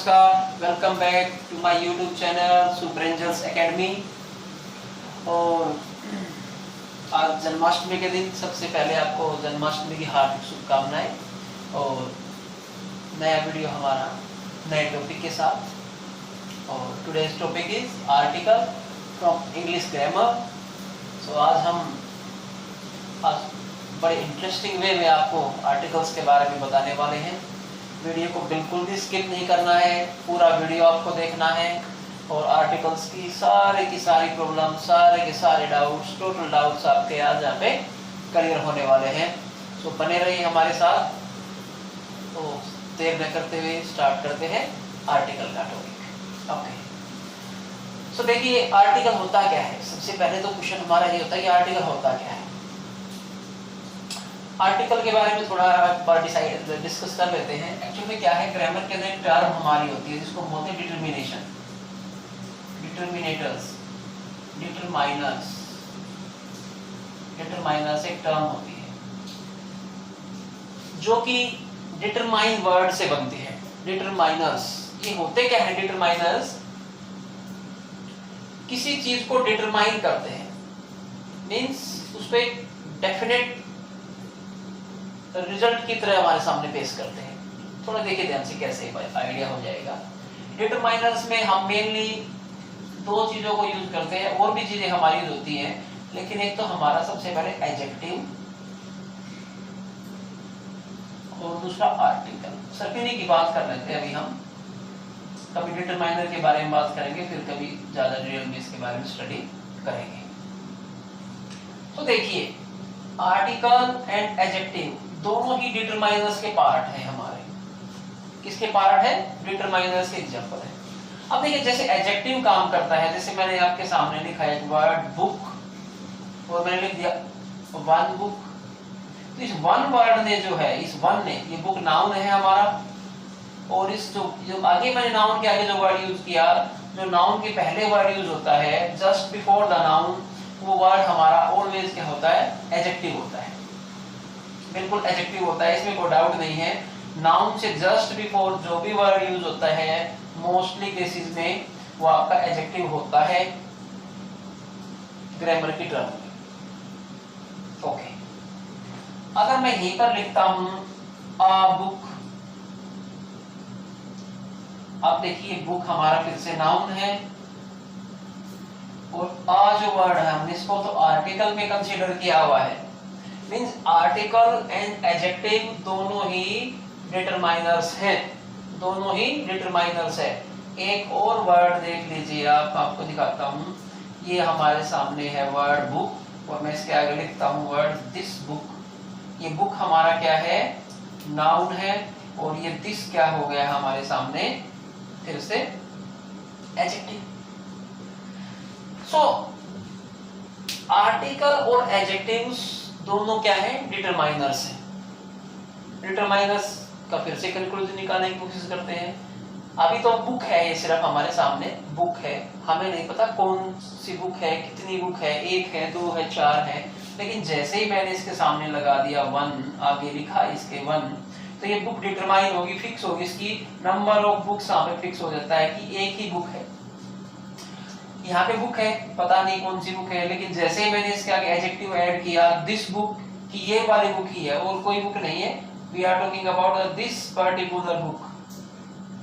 नमस्कार, welcome back to my YouTube channel super angels academy. और आज जन्माष्टमी के दिन सबसे पहले आपको जन्माष्टमी की हार्दिक शुभकामनाएं। और नया वीडियो हमारा नए टॉपिक के साथ। और today's topic is article from English grammar. So आज बड़े इंटरेस्टिंग वे में आपको आर्टिकल्स के बारे में बताने वाले हैं। वीडियो को बिल्कुल भी स्किप नहीं करना है, पूरा वीडियो आपको देखना है और आर्टिकल्स की सारी प्रॉब्लम, सारे के सारे डाउट्स, टोटल डाउट्स आपके आज यहाँ पे क्लियर होने वाले हैं। सो बने रहिए हमारे साथ। तो देर न करते हुए स्टार्ट करते हैं आर्टिकल का टॉपिक। ओके, सो देखिए आर्टिकल होता क्या है। सबसे पहले तो क्वेश्चन हमारा ये होता है कि आर्टिकल होता क्या है। आर्टिकल के बारे में थोड़ा डिस्कस कर लेते हैं। एक्चुअली क्या है, ग्रामर के अंदर एक टर्म हमारी होती है जिसको बोलते हैं डिटरमिनेशन, डिटरमिनेटर्स, डिटरमाइनर्स। डिटरमाइनर्स एक टर्म होती है जो कि डिटरमाइन वर्ड से बनती है। डिटरमाइनर्स ये होते क्या है? डिटरमाइनर्स किसी चीज को डिटरमाइन करते हैं, मींस उस पे डेफिनेट रिजल्ट की तरह हमारे सामने पेश करते हैं। थोड़ा देखिए ध्यान से कैसे आइडिया हो जाएगा। डिटरमाइनर्स में हम मेनली दो चीजों को यूज करते हैं, और भी चीजें हमारी यूज होती हैं, लेकिन एक तो हमारा सबसे पहले एडजेक्टिव और दूसरा आर्टिकल। सर्किनी की बात कर लेते हैं अभी हम। कभी डिटरमाइनर के बारे में बात करेंगे, फिर कभी ज्यादा डिटेल में इसके बारे में स्टडी करेंगे। तो देखिए आर्टिकल एंड एडजेक्टिव दोनों ही डिटरमाइनर्स के पार्ट हैं हमारे। किसके पार्ट है? डिटरमाइनर्स के एग्जांपल है। अब देखिए जैसे एडजेक्टिव काम करता है, जैसे मैंने आपके सामने लिखा है वर्ड बुक और मैंने लिख दिया वन बुक। तो इस वन वर्ड ने जो है, इस वन ने, ये बुक नाउन है हमारा, और इस जो आगे मैंने नाउन के आगे जो वर्ड यूज किया, जो नाउन के पहले वर्ड यूज होता है जस्ट बिफोर द नाउन, वो वर्ड हमारा ऑलवेज क्या होता है? एडजेक्टिव होता है। बिल्कुल एडजेक्टिव होता है, इसमें कोई डाउट नहीं है। नाउन से जस्ट बिफोर जो भी वर्ड यूज होता है मोस्टली केसेस में वो आपका एडजेक्टिव होता है ग्रामर की टर्म में। ओके, अगर मैं यहीं पर लिखता हूं अ बुक, अब देखिए बुक हमारा फिर से नाउन है, और आ जो वर्ड है हमने इसको तो आर्टिकल में कंसीडर किया हुआ है। मींस आर्टिकल एंड एडजेक्टिव दोनों ही डिटरमाइनर्स हैं, दोनों ही डिटरमाइनर्स है। एक और वर्ड देख लीजिए आप, आपको दिखाता हूं। ये हमारे सामने है वर्ड बुक, और मैं इसके आगे लिखता हूं वर्ड दिस बुक। ये बुक हमारा क्या है? नाउन है, और ये दिस क्या हो गया हमारे सामने? फिर से एडजेक्टिव। सो आर्टिकल और एडजेक्टिव्स दोनों क्या है? डिटरमाइनर्स हैं। डिटरमाइनर्स का फिर से कंक्लूजन निकालने की कोशिश करते हैं। अभी तो बुक है, ये सिर्फ हमारे सामने बुक है, हमें नहीं पता कौन सी बुक है, कितनी बुक है, एक है, दो है, चार है। लेकिन जैसे ही मैंने इसके सामने लगा दिया वन, आगे लिखा इसके वन, तो ये बुक डिटरमाइन होगी, फिक्स होगी। इसकी नंबर ऑफ बुक्स यहाँ पे फिक्स हो जाता है कि एक ही बुक है। यहाँ पे बुक है, पता नहीं कौन सी बुक है, लेकिन जैसे ही मैंने इसके आगे एडजेक्टिव ऐड किया दिस बुक, कि ये वाली बुक ही है और कोई बुक नहीं है, we are talking about this particular book,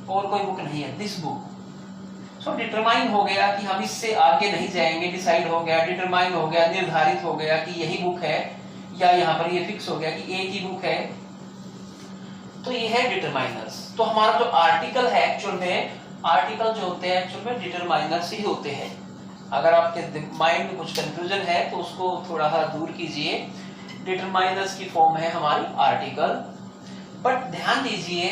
और कोई बुक नहीं है, दिस बुक। सो डिटरमाइन हो गया कि हम इससे आगे नहीं जाएंगे, डिसाइड हो गया, डिटरमाइन हो गया, निर्धारित हो गया कि यही बुक है, या यहाँ पर ये फिक्स हो गया कि एक ही बुक है। तो ये है डिटरमाइनर्स। तो हमारा जो आर्टिकल है, एक्चुअल में आर्टिकल जो होते हैं एक्चुअल में डिटरमाइनर्स ही होते हैं। अगर आपके माइंड में कुछ कंफ्यूजन है तो उसको थोड़ा सा दूर कीजिए। डिटरमाइनर्स की फॉर्म है हमारी आर्टिकल। बट ध्यान दीजिए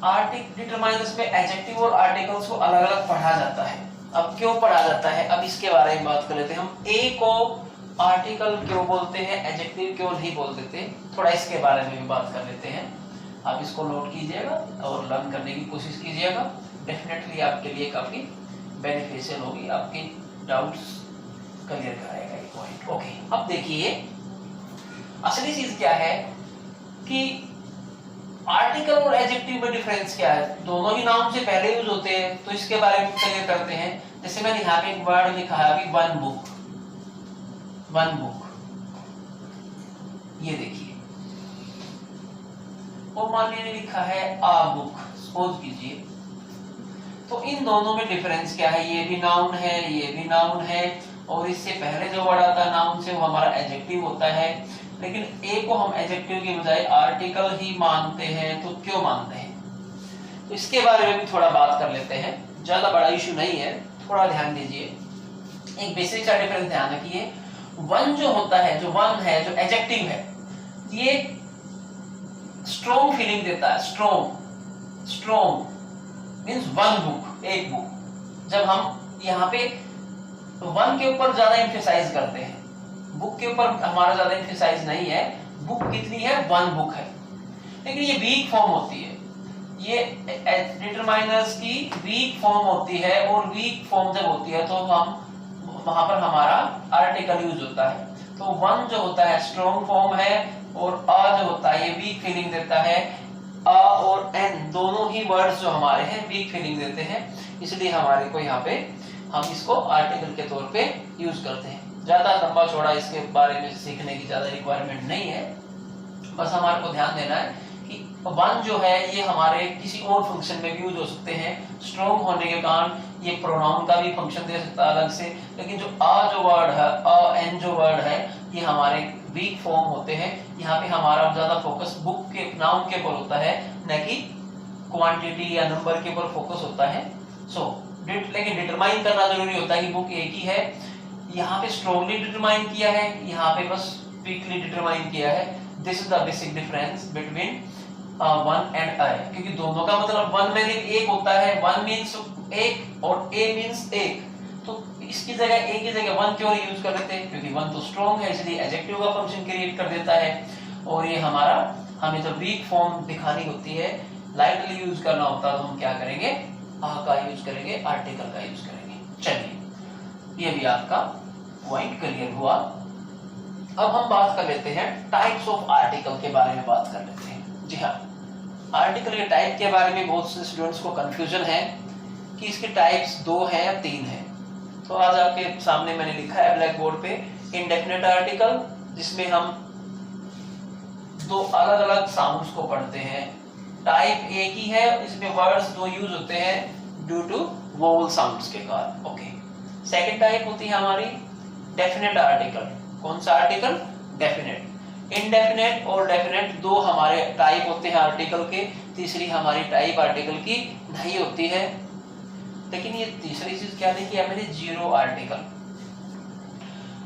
डिटरमाइनर्स में एडजेक्टिव और आर्टिकल्स को अलग अलग पढ़ा जाता है। अब क्यों पढ़ा जाता है, अब इसके बारे में बात कर लेते हैं। हम ए को आर्टिकल क्यों बोलते हैं, एडजेक्टिव क्यों नहीं बोल देते, थोड़ा इसके बारे में भी बात कर लेते हैं। आप इसको नोट कीजिएगा और लर्न करने की कोशिश कीजिएगा। डेफिनेटली आपके लिए काफी बेनिफिशियल होगी, आपके डाउट्स क्लियर कराएगा ये पॉइंट। ओके, अब देखिए असली चीज क्या है कि आर्टिकल और एडजेक्टिव में डिफरेंस क्या है? दोनों ही नाउन से पहले यूज होते हैं, तो इसके बारे में क्लियर करते हैं। जैसे मैंने यहाँ पे एक वर्ड लिखा है अभी, वन बुक, वन बुक, ये देखिए। और मान लीजिए लिखा है आ बुक, सपोज कीजिए। तो इन दोनों में डिफरेंस क्या है? ये भी नाउन है, ये भी नाउन है, और इससे पहले जो वर्ड आता है नाउन से वो हमारा एडजेक्टिव होता है। लेकिन ए को हम एडजेक्टिव के बजाय आर्टिकल ही मानते हैं, तो क्यों मानते हैं? तो इसके बारे में भी थोड़ा बात कर लेते हैं। ज्यादा बड़ा इशू नहीं है, थोड़ा ध्यान दीजिए। एक बेसिक सा डिफरेंस ध्यान रखिए। वन जो होता है, जो वन है, जो एडजेक्टिव है, ये स्ट्रॉन्ग फीलिंग देता है। Strong, strong means one book, एक बुक। जब हम यहाँ पे वन के ऊपर ज्यादा एम्फेसाइज करते हैं, बुक के ऊपर हमारा ज्यादा एम्फेसाइज नहीं है। बुक कितनी है? वन बुक है। लेकिन ये वीक फॉर्म होती है, ये डिटरमाइनर्स की वीक फॉर्म होती है। और वीक फॉर्म जब होती है तो हम वहां पर हमारा आर्टिकल यूज होता है। तो वन जो होता है स्ट्रॉन्ग फॉर्म है, और आ जो होता है ये वीक फीलिंग देता है। आ और एन दोनों ही वर्ड्स जो हमारे हैं वीक फीलिंग देते हैं, इसलिए हमारे को यहाँ पे हम इसको आर्टिकल के तौर पे यूज करते हैं। ज्यादा लंबा चौड़ा इसके बारे में सीखने की ज्यादा रिक्वायरमेंट नहीं है, बस हमारे को ध्यान देना है कि वन जो है ये हमारे किसी और फंक्शन में भी यूज हो सकते हैं। स्ट्रॉन्ग होने के कारण ये प्रोनाउन का भी फंक्शन दे सकता है अलग से। लेकिन जो आ जो वर्ड है, आ एन जो वर्ड है, ये हमारे वीक फॉर्म होते हैं। यहाँ पे हमारा ज्यादा फोकस बुक के नाउन के ऊपर होता है, न कि क्वांटिटी या नंबर के ऊपर फोकस होता है। लेकिन डिटरमाइन करना जरूरी होता है कि बुक एक ही है। यहाँ पे स्ट्रॉन्गली डिटरमाइन किया है, यहाँ पे बस वीकली डिटरमाइन किया है। This is the basic difference between one and I, क्योंकि दोनों का मतलब वन में एक होता है। वन मीन्स एक और ए मीन्स एक, तो इसकी जगह ए की जगह वन क्यों यूज कर लेते हैं? क्योंकि वन तो स्ट्रॉन्ग है, इसलिए एडजेक्टिव का फंक्शन क्रिएट कर देता है। और ये हमारा हमें जब वीक फॉर्म दिखानी होती है, लाइटली यूज करना होता है, तो हम क्या करेंगे? आ का यूज करेंगे, आर्टिकल का यूज करेंगे। चलिए, ये भी आपका पॉइंट क्लियर हुआ। अब हम बात कर लेते हैं टाइप्स ऑफ आर्टिकल के बारे में बात कर लेते हैं। जी हाँ, आर्टिकल के टाइप के बारे में बहुत से स्टूडेंट्स को कंफ्यूजन है कि इसके टाइप्स दो हैं या तीन हैं। तो आज आपके सामने मैंने लिखा है ब्लैक बोर्ड पे इंडेफिनेट आर्टिकल, जिसमें हम दो अलग अलग साउंड्स को पढ़ते हैं। टाइप एक ही है, इसमें वर्ड्स दो यूज होते हैं ड्यू टू वोवल साउंड्स के कारण। ओके, सेकंड टाइप होती है हमारी डेफिनेट आर्टिकल। कौन सा आर्टिकल? डेफिनेट। इनडेफिनेट और डेफिनेट दो हमारे टाइप होते हैं आर्टिकल के। तीसरी हमारी टाइप आर्टिकल की नहीं होती है। लेकिन ये तीसरी चीज क्या देखिए मैंने? Zero article.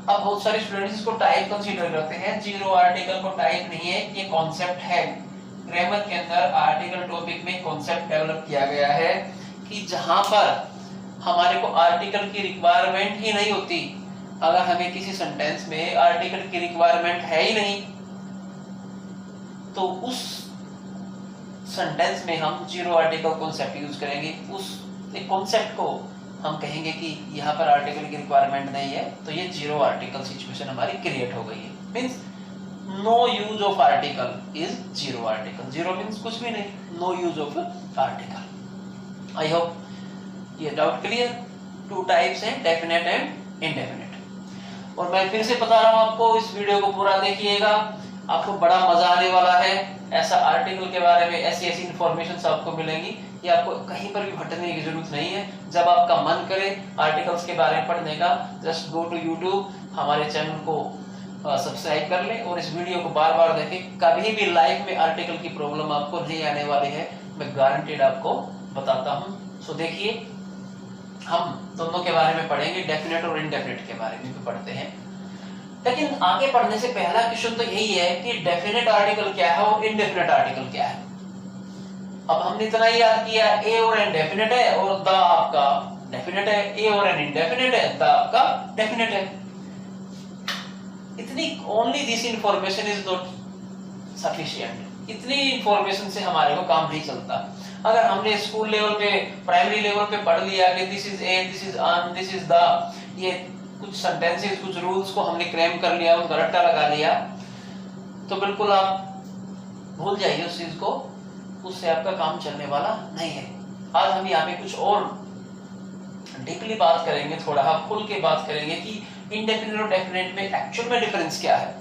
अब बहुत सारे स्टूडेंट्स इसको टाइप कंसीडर करते हैं, जीरो आर्टिकल को टाइप नहीं है, ये कॉन्सेप्ट है। ग्रामर के अंदर आर्टिकल टॉपिक में कॉन्सेप्ट डेवलप किया गया है कि जहां पर हमारे को आर्टिकल की रिक्वायरमेंट ही नहीं होती, अगर हमें किसी सेंटेंस में आर्टिकल की रिक्वायरमेंट है ही नहीं, तो उस सेंटेंस में हम जीरो आर्टिकल कॉन्सेप्ट यूज करेंगे। उस कॉन्सेप्ट को हम कहेंगे कि यहाँ पर आर्टिकल की रिक्वायरमेंट नहीं है, तो ये जीरो आर्टिकल सिचुएशन हमारी क्रिएट हो गई है। Means no use of article is zero article. Zero means कुछ भी नहीं, no use of article. I hope ये डाउट क्लियर। टू टाइप्स हैं, डेफिनेट एंड इनडेफिनेट। और मैं फिर से बता रहा हूँ आपको, इस वीडियो को पूरा देखिएगा, आपको बड़ा मजा आने वाला है। ऐसा आर्टिकल के बारे में ऐसी ऐसी इंफॉर्मेशन आपको मिलेंगी, ये आपको कहीं पर भी भटकने की जरूरत नहीं है। जब आपका मन करे आर्टिकल्स के बारे में पढ़ने का, जस्ट गो टू यूट्यूब, हमारे चैनल को सब्सक्राइब कर लें और इस वीडियो को बार बार देखें। कभी भी लाइफ में आर्टिकल की प्रॉब्लम आपको नहीं आने वाली है, मैं गारंटीड आपको बताता हूँ। सो देखिए, हम दोनों के बारे में पढ़ेंगे, डेफिनेट और इनडेफिनेट के बारे में भी पढ़ते हैं। लेकिन आगे पढ़ने से पहला क्वेश्चन तो यही है कि डेफिनेट आर्टिकल क्या है और इनडेफिनेट आर्टिकल क्या है। अब हमने इतना याद किया, ए और एन डेफिनेट है और द आपका डेफिनेट है, ए और एन इनडेफिनेट है, द आपका डेफिनेट है। इतनी only this information is not sufficient. इतनी इंफॉर्मेशन से हमारे को काम नहीं चलता। अगर हमने स्कूल लेवल पे, प्राइमरी लेवल पे पढ़ लिया कि this is a, this is on, this is the, ये कुछ सेंटेंसेस, कुछ रूल्स को हमने क्रैम कर लिया, उनका रट्टा लगा लिया, तो बिल्कुल आप भूल जाइए उस चीज को। उससे आपका काम चलने वाला नहीं है। आज हम यहाँ पे कुछ और डीपली बात करेंगे, थोड़ा खुल के बात करेंगे कि इंडेफिनिट और डेफिनेट में एक्चुअल में डिफरेंस क्या है।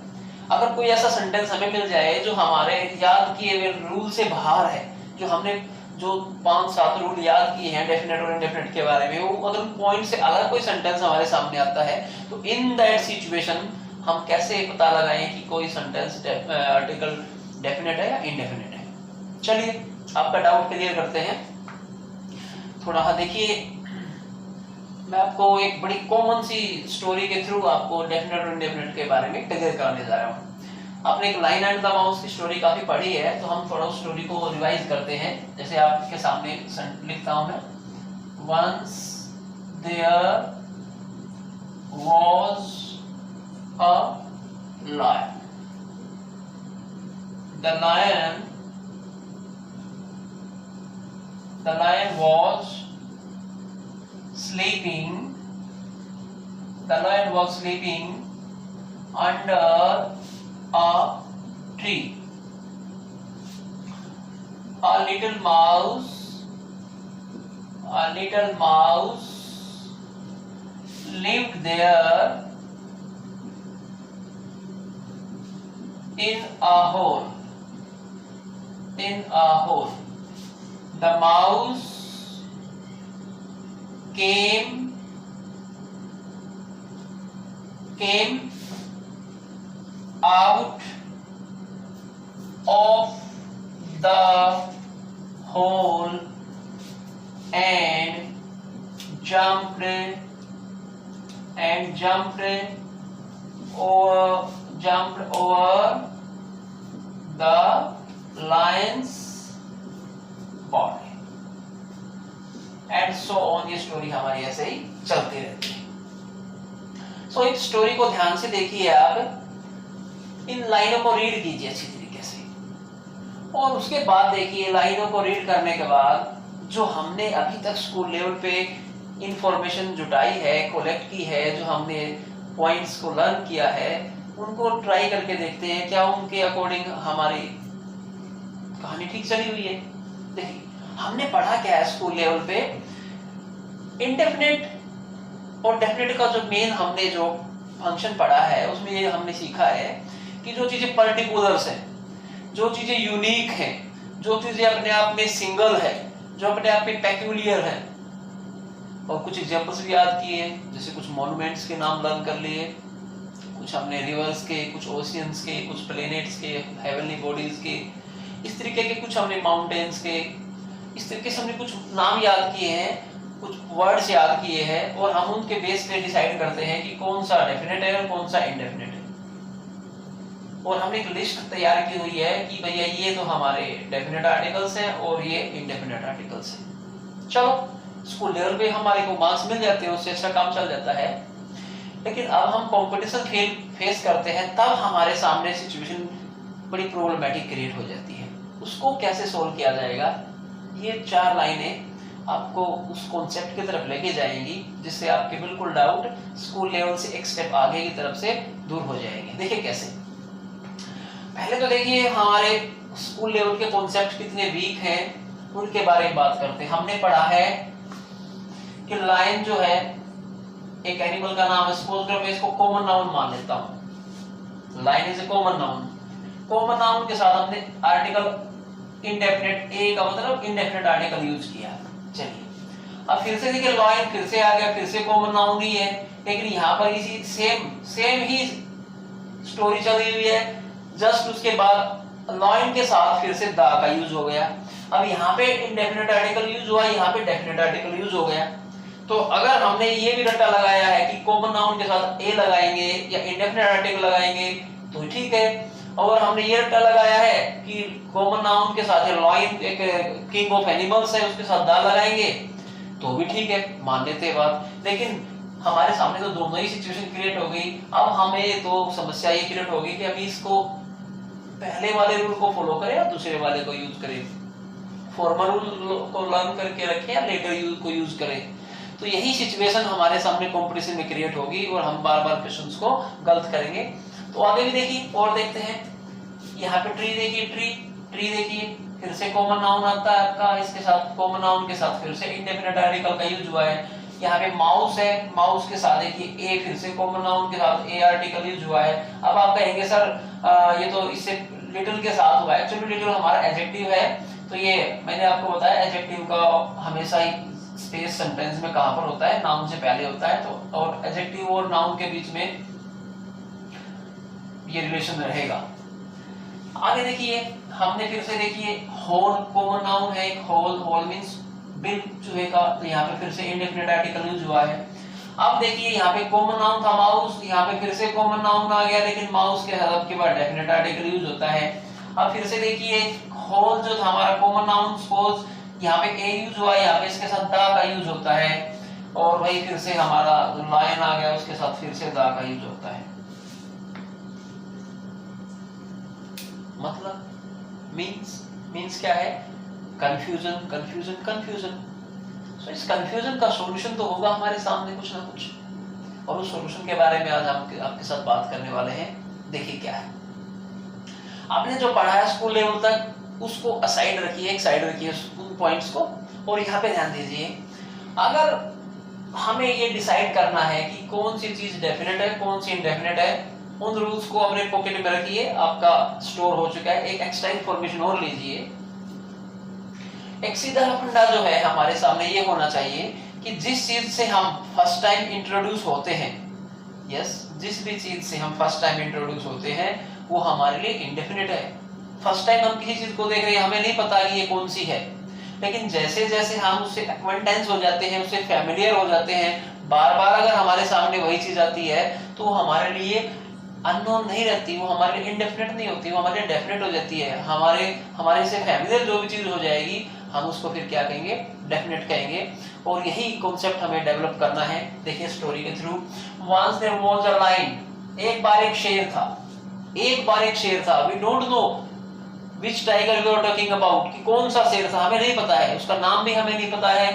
अगर कोई ऐसा सेंटेंस हमें मिल जाए जो हमारे याद किए हुए रूल से बाहर है, जो हमने जो 5-7 रूल याद किए हैं डेफिनेट और इंडेफिनेट के बारे में, वो अगर पॉइंट से अलग कोई सेंटेंस हमारे सामने आता है, तो इन दैट सिचुएशन हम कैसे पता लगाएं कि कोई सेंटेंस आर्टिकल डेफिनेट है या इंडेफिनेट है। चलिए आपका डाउट क्लियर करते हैं थोड़ा। देखिए मैं आपको एक बड़ी कॉमन सी स्टोरी के थ्रू आपको डेफिनेट और इंडेफिनेट के बारे में क्लियर कराने जा रहा हूँ। आपने एक लाइन एंड द माउस की स्टोरी काफी पढ़ी है, तो हम थोड़ा उस स्टोरी को रिवाइज करते हैं। जैसे आपके सामने लिखता हूं मैं, once there was a lion, the lion was sleeping, the lion was sleeping under a tree. A little mouse lived there in a hole. The mouse came out of the hole and jumped over the lion's body. And so on. ये story हमारी ऐसे ही चलती रहती है। सो इस story को ध्यान से देखिए आप, इन लाइनों को रीड कीजिए अच्छी तरीके से, और उसके बाद देखिए लाइनों को रीड करने के बाद जो हमने अभी तक स्कूल लेवल पे इंफॉर्मेशन जुटाई है, कलेक्ट की है, जो हमने पॉइंट्स को लर्न किया है, उनको ट्राई करके देखते हैं क्या उनके अकॉर्डिंग हमारी कहानी ठीक चली हुई है। देखिए हमने पढ़ा क्या है स्कूल लेवल पे, इंडेफिनेट और डेफिनेट का जो मेन हमने जो फंक्शन पढ़ा है उसमें ये हमने सीखा है कि जो चीजें पर्टिकुलर्स हैं, जो चीजें यूनिक हैं, जो चीजें अपने आप में सिंगल है, जो अपने आप में पेक्यूलियर है, और कुछ एग्जांपल्स भी याद किए, जैसे कुछ मॉन्यूमेंट्स के नाम लर्न कर लिए, कुछ हमने रिवर्स के, कुछ ओशियंस के, कुछ प्लेनेट्स के, हेवनली बॉडीज के, इस तरीके के कुछ हमने माउंटेन्स के, इस तरीके से हमने कुछ नाम याद किए हैं, कुछ वर्ड्स याद किए हैं, और हम उनके बेस पे डिसाइड करते हैं कि कौन सा डेफिनेट है और कौन सा इंडेफिनेट है। और हमने एक लिस्ट तैयार की हुई है कि भैया ये तो हमारे डेफिनेट आर्टिकल्स हैं और ये इंडेफिनेट आर्टिकल्स हैं। चलो स्कूल लेवल पे हमारे को मार्क्स मिल जाते हैं, उससे अच्छा काम चल जाता है। लेकिन अब हम कंपटीशन फेस करते हैं, तब हमारे सामने सिचुएशन बड़ी प्रॉब्लमेटिक क्रिएट हो जाती है। उसको कैसे सोल्व किया जाएगा, ये 4 लाइनें आपको उस कॉन्सेप्ट की तरफ लेके जाएंगी, जिससे आपके बिल्कुल डाउट स्कूल लेवल से एक स्टेप आगे की तरफ से दूर हो जाएंगे। देखिए कैसे। पहले तो देखिए हमारे स्कूल लेवल के कॉन्सेप्ट कितने वीक हैं उनके बारे में बात करते हैं। हमने पढ़ा है कि लायन जो है एक एनिमल का नाम है, सपोज करो मैं इसको कॉमन नाउन मान लेता हूँ। Lion is a common noun. Common noun के साथ हमने आर्टिकल इंडेफिनेट, ए का मतलब इंडेफिनेट आर्टिकल यूज किया। चलिए अब फिर से देखिए लायन फिर से आ गया, फिर से कॉमन नाउन ही है, लेकिन यहाँ पर इसी सेम ही स्टोरी चली हुई है। जस्ट उसके बाद लायन के साथ फिर से द का यूज हो गया। अब यहाँ पे इंडेफिनेट आर्टिकल यूज हुआ, यहाँ पे डेफिनेट आर्टिकल यूज हो गया। तो अगर हमने ये भी रट्टा लगाया है कि कॉमन नाउन के साथ ए लगाएंगे या इंडेफिनेट आर्टिकल लगाएंगे तो ठीक है, और हमने ये रट्टा लगाया है कि कॉमन नाउन के साथ लायन एक किंग ऑफ एनिमल्स है उसके साथ द लगाएंगे तो भी ठीक है, मान लेते हैं बात। लेकिन हमारे सामने तो दोनों ही सिचुएशन क्रिएट हो गई। अब हमें तो समस्या ये क्रिएट होगी कि अभी इसको पहले वाले रूल को फॉलो करें या दूसरे वाले को यूज करें, फॉर्मल रूल को लर्न करके रखें या लेटर यूज को यूज करें। तो यही सिचुएशन हमारे सामने कंपटीशन में क्रिएट होगी और हम बार-बार क्वेश्चंस को गलत करेंगे। तो आगे भी देखिए और देखते हैं। यहाँ पे ट्री देखिए, ट्री देखिए, फिर से कॉमन नाउन आता है आपका, इसके साथ कॉमन नाउन के साथ फिर से इंडेफिनिट आर्टिकल का यूज हुआ है। यहाँ पे माउस है, माउस के साथ देखिए ए, फिर से कॉमन नाउन के साथ ए आर्टिकल यूज हुआ है। अब आप कहेंगे सर ये तो इससे लिटिल के साथ हुआ है। एक्चुअली लिटिल हमारा एडजेक्टिव है, तो ये मैंने आपको बताया एडजेक्टिव का हमेशा ही स्पेस सेंटेंस में कहां पर होता है, नाउन से पहले होता है, तो और एडजेक्टिव और नाउन के बीच में ये रिलेशन रहेगा। आगे देखिए, हमने फिर से देखिए होल कॉमन नाउन है, एक होल, होल मींस बिल चूहे का, तो यहाँ पे फिर से इंडेफिनिट आर्टिकल यूज हुआ है। अब देखिए यहाँ पे कॉमन नाउन था माउस, यहाँ पे फिर से कॉमन नाउन आ गया, लेकिन माउस के हरफ के बाद डेफिनेट आर्टिकल यूज होता है। अब फिर से देखिए होल जो था हमारा कॉमन नाउन, सपोज यहाँ पे ए यूज हुआ, यहाँ पे इसके साथ दा का यूज होता है, और वही फिर से हमारा लायन आ गया, उसके साथ फिर से दा का यूज होता है। मतलब मींस क्या है, कंफ्यूजन कंफ्यूजन कंफ्यूजन। तो इस कंफ्यूजन का सॉल्यूशन तो होगा हमारे सामने कुछ ना कुछ, और उस सॉल्यूशन के बारे में आज आपके साथ बात करने वाले हैं। देखिए क्या है, आपने जो पढ़ा है स्कूल लेवल तक उसको असाइड रखिए, एक साइड रखिए उन पॉइंट्स को, और यहाँ पे ध्यान दीजिए। अगर हमें ये डिसाइड करना है कि कौन सी चीज डेफिनेट है, कौन सी इनडेफिनेट है, उन रूल्स को अपने पॉकेट में रखिए, आपका स्टोर हो चुका है। एक एक्स्ट्रा इन्फॉर्मेशन और लीजिए, एक सीधा फंडा जो है हमारे सामने ये होना चाहिए कि जिस चीज से हम फर्स्ट टाइम इंट्रोड्यूस होते हैं, यस, जिस भी चीज से हम फर्स्ट टाइम इंट्रोड्यूस होते हैं वो हमारे लिए इंडेफिनिट है। फर्स्ट टाइम हम किसी चीज को देख रहे हैं, हमें नहीं पता कि ये कौन सी है, लेकिन जैसे जैसे हम उससे एक्वेंटेंस हो जाते हैं, उससे फैमिलियर हो जाते हैं, बार बार अगर हमारे सामने वही चीज आती है तो हमारे लिए अननोन नहीं रहती, वो हमारे लिए इंडेफिनिट नहीं होती, वो हमारे लिए डेफिनेट हो जाती है। हमारे से फैमिलियर जो भी चीज हो जाएगी हम उसको फिर क्या कहेंगे, डेफिनेट कहेंगे। और यही कॉन्सेप्ट हमें डेवलप करना है। देखिए स्टोरी के through, once there was a lion, एक बार एक शेर था, एक बार एक शेर था। We don't know which tiger we are talking about, कि कौन सा शेर था हमें नहीं पता है, उसका नाम भी हमें नहीं पता है,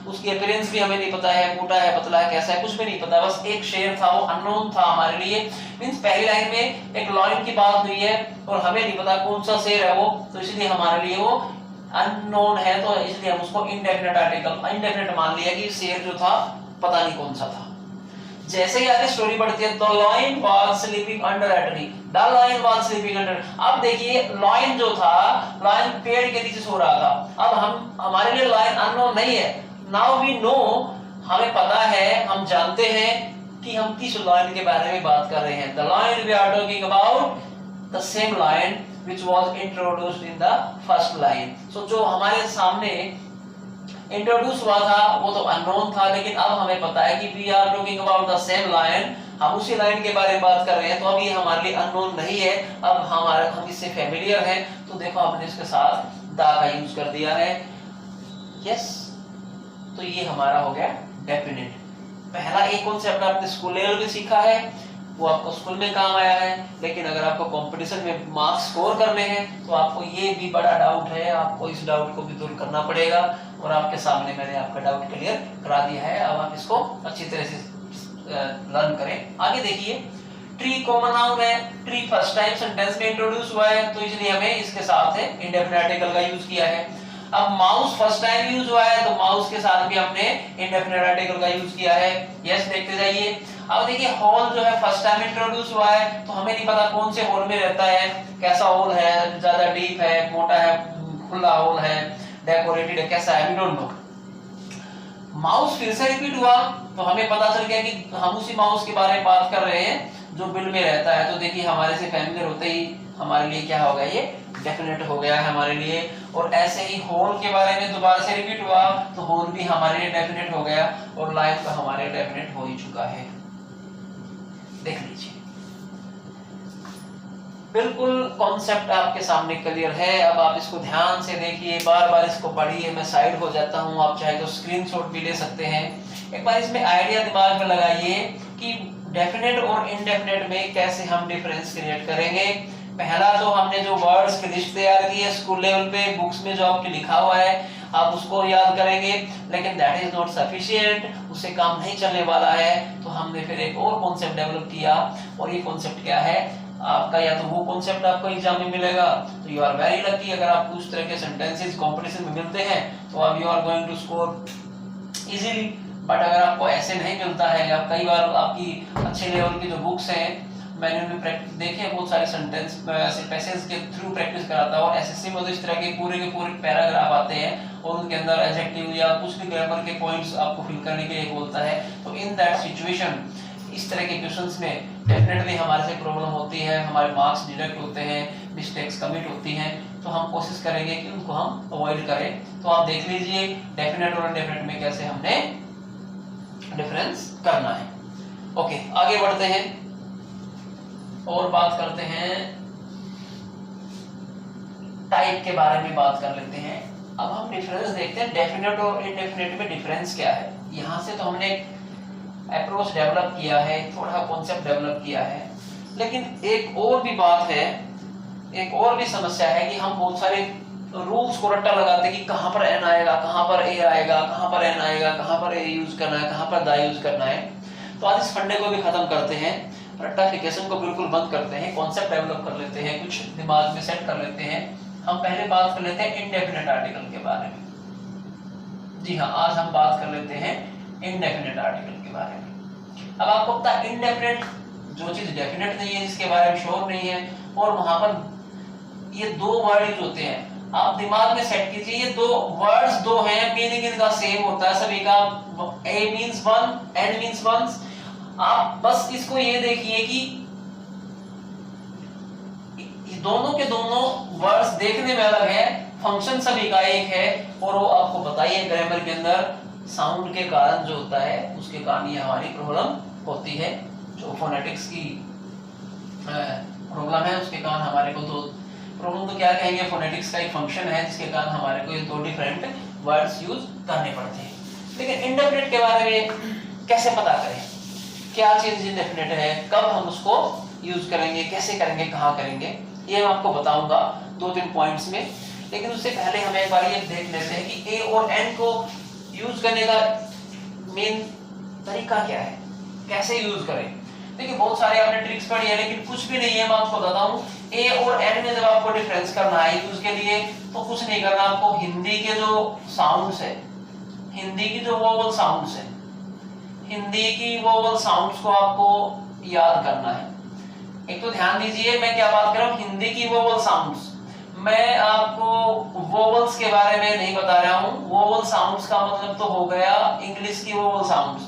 उसकी अपीयरेंस भी हमें नहीं पता है, मोटा है पतला है कैसा है कुछ भी नहीं पता, बस एक शेर था, वो अननोन था हमारे लिए। मींस पहली लाइन में एक लायन की बात हुई है और हमें नहीं पता कौन सा शेर है वो, तो इसलिए हमारे लिए वो अननोन है, तो इसलिए हम उसको इनडेफिनेट आर्टिकल इंडेफिनेट मान लिया कि शेर जो था पता नहीं कौन सा था। जैसे ही आगे स्टोरी बढ़ती है, the lion was sleeping under a tree, the lion was sleeping under. अब देखिए लायन जो था, लायन पेड़ के नीचे सो रहा था। अब हमारे लिए लायन अननोन नहीं है, नाउ वी नो, हमें पता है, हम जानते हैं कि हम किस लायन के बारे में बात कर रहे हैं। The lion we are talking about the same lion which was introduced in the first line. So जो हमारे सामने इंट्रोड्यूस हुआ था वो तो अननोन था, लेकिन अब हमें पता है कि we are talking about the same lion, हम उसी लाइन के बारे में बात कर रहे हैं, तो अब ये हमारे लिए अननोन नहीं है, अब हम इससे फैमिलियर हैं। तो देखो आपने इसके साथ दा का यूज कर दिया है, यस, तो ये हमारा हो गया डेफिनेट। पहला एक कॉन्सेप्ट आपने स्कूल लेवल पे सीखा है, वो आपको स्कूल में काम आया है, लेकिन अगर आपको कंपटीशन में मार्क्स स्कोर करने हैं तो आपको ये भी बड़ा डाउट है, आपको इस डाउट को भी दूर करना पड़ेगा, और आपके सामने मैंने आपका डाउट क्लियर करा दिया है। अब आप इसको अच्छी तरह से लर्न करें। आगे देखिए, ट्री कॉमन नाउन है, ट्री फर्स्ट टाइम सेंटेंस में इंट्रोड्यूस हुआ है, तो इसलिए हमें इसके साथ है इंडेफिनिट आर्टिकल का यूज किया है। अब माउस फर्स्ट टाइम यूज हुआ है, तो माउस के साथ भी हमने इंडेफिनिट आर्टिकल का यूज किया है। यस, देखते जाइए। अब देखिए होल जो है फर्स्ट टाइम इंट्रोड्यूस हुआ है, तो हमें नहीं पता कौन से होल में रहता है, कैसा होल है, ज्यादा डीप है, मोटा है, खुला होल है, डेकोरेटेड है, कैसा है, वी डोंट नो। माउस फिर से रिपीट हुआ, तो हमें पता चल गया कि हम उसी माउस के बारे में बात कर रहे हैं जो बिल में रहता है। तो देखिए हमारे से फैमिलियर होते ही हमारे लिए क्या हो गया, ये डेफिनेट हो गया है हमारे लिए। और ऐसे ही होल के बारे में दोबारा से रिपीट हुआ, तो होल भी हमारे लिए डेफिनेट हो गया, और लाइन तो हमारे लिए डेफिनेट हो ही चुका है। देख लीजिए, बिल्कुल कॉन्सेप्ट आपके सामने क्लियर है। अब आप इसको ध्यान से देखिए, बार बार इसको पढ़िए। मैं साइड हो जाता हूं, आप चाहे तो स्क्रीनशॉट भी ले सकते हैं। एक बार इसमें आइडिया दिमाग में लगाइए कि डेफिनेट और इनडेफिनेट में कैसे हम डिफरेंस क्रिएट करेंगे। पहला तो हमने जो वर्ड्स की लिस्ट तैयार की है स्कूल लेवल पे, बुक्स में जो आपके लिखा हुआ है आप उसको याद करेंगे, लेकिन दैट इज नॉट सफिशिएंट, उससे काम नहीं चलने वाला है। तो हमने फिर एक और कॉन्सेप्ट डेवलप किया, और ये कॉन्सेप्ट क्या है, आपका या तो वो कॉन्सेप्ट आपको एग्जाम में मिलेगा, तो यू आर वेरी लकी। अगर आपको उस तरह के सेंटेंसेस कंपटीशन में मिलते हैं तो आप you are going to score easily. But अगर आपको ऐसे नहीं मिलता है, या कई बार आपकी अच्छे लेवल की जो बुक्स हैं, मैंने उनमें देखे बहुत सारे सेंटेंस ऐसे पैसेज के थ्रू प्रैक्टिस कराता है, और एसएससी में तो इस तरह के पूरे पैराग्राफ आते हैं और उनके अंदर एडजेक्टिव या कुछ भी ग्रामर के पॉइंट्स आपको फिल करने के लिए बोलता है। तो इन दैट सिचुएशन इस तरह के क्वेश्चंस में डेफिनेटली हमारे से प्रॉब्लम होती है, हमारे मार्क्स डिडक्ट होते हैं, मिस्टेक्स कमिट होती हैं। तो हम कोशिश करेंगे कि उनको हम अवॉइड करें। तो आप देख लीजिए डेफिनेट और इनडेफिनेट में कैसे हमने डिफरेंस करना है। ओके, आगे बढ़ते हैं और बात करते हैं टाइप के बारे में बात कर लेते हैं। अब हम डिफरेंस देखते हैं डेफिनेट और इनडेफिनेट में डिफरेंस क्या है। यहां से तो हमने अप्रोच डेवलप किया है, थोड़ा कॉन्सेप्ट डेवलप किया है, लेकिन एक और भी बात है, एक और भी समस्या है कि हम बहुत सारे रूल्स को रट्टा लगाते हैं कि कहां पर एन आएगा, कहां पर ए आएगा, कहां पर एन आएगा, कहां पर ए यूज करना है, कहां पर दा यूज करना है। तो आज इस फंडे को भी खत्म करते हैं, रट्टाफिकेशन को बिल्कुल बंद करते हैं, कॉन्सेप्ट डेवलप कर लेते हैं, कुछ दिमाग में सेट कर लेते हैं। हम पहले बात कर लेते हैं इनडेफिनेट आर्टिकल के बारे में। जी हाँ, आज हम बात कर लेते हैं इनडेफिनेट आर्टिकल के बारे में। अब आपको पता है इनडेफिनेट जो चीज डेफिनेट नहीं है, जिसके बारे में श्योर नहीं है, और वहां पर ये दो वर्ड यूज होते हैं। आप दिमाग में सेट कीजिए, ये दो वर्ड्स दो हैं, मीनिंग इनका सेम होता है सभी का। A means one, an means once. आप बस इसको ये देखिए कि दोनों के दोनों वर्ड्स देखने में अलग है, फंक्शन सभी का एक है, और वो आपको बताइए ग्रामर के अंदर साउंड के कारण जो होता है उसके कारण ये हमारी प्रॉब्लम होती है। जो फोनेटिक्स की प्रॉब्लम है उसके कारण हमारे को तो प्रॉब्लम तो क्या कहेंगे, फोनेटिक्स का एक फंक्शन है जिसके कारण हमारे को ये दो डिफरेंट वर्ड्स यूज करने पड़ते हैं। लेकिन इनडेफिनेट के बारे में कैसे पता करें, क्या चीज इनडेफिनेट है, कब हम उसको यूज करेंगे, कैसे करेंगे, कहाँ करेंगे, ये मैं आपको बताऊंगा 2-3 पॉइंट्स में। लेकिन उससे पहले हम एक बार ये देख लेते हैं कि ए और एन को यूज करने का मेन तरीका क्या है, कैसे यूज करें। देखिए बहुत सारे आपने ट्रिक्स पढ़ी है, लेकिन कुछ भी नहीं है। मैं आपको बताता हूँ, ए और एन में जब आपको डिफरेंस करना है यूज के लिए, तो कुछ नहीं करना, आपको हिंदी के जो साउंड्स है, हिंदी की जो वोवल साउंड्स है, हिंदी की वोवल साउंड्स को आपको याद करना है। एक तो ध्यान दीजिए मैं क्या बात कर रहा हूँ, हिंदी की वोवल साउंड्स। मैं आपको वोवल्स के बारे में नहीं बता रहा हूँ। वोवल साउंड्स का मतलब तो हो गया इंग्लिश की वोवल साउंड्स।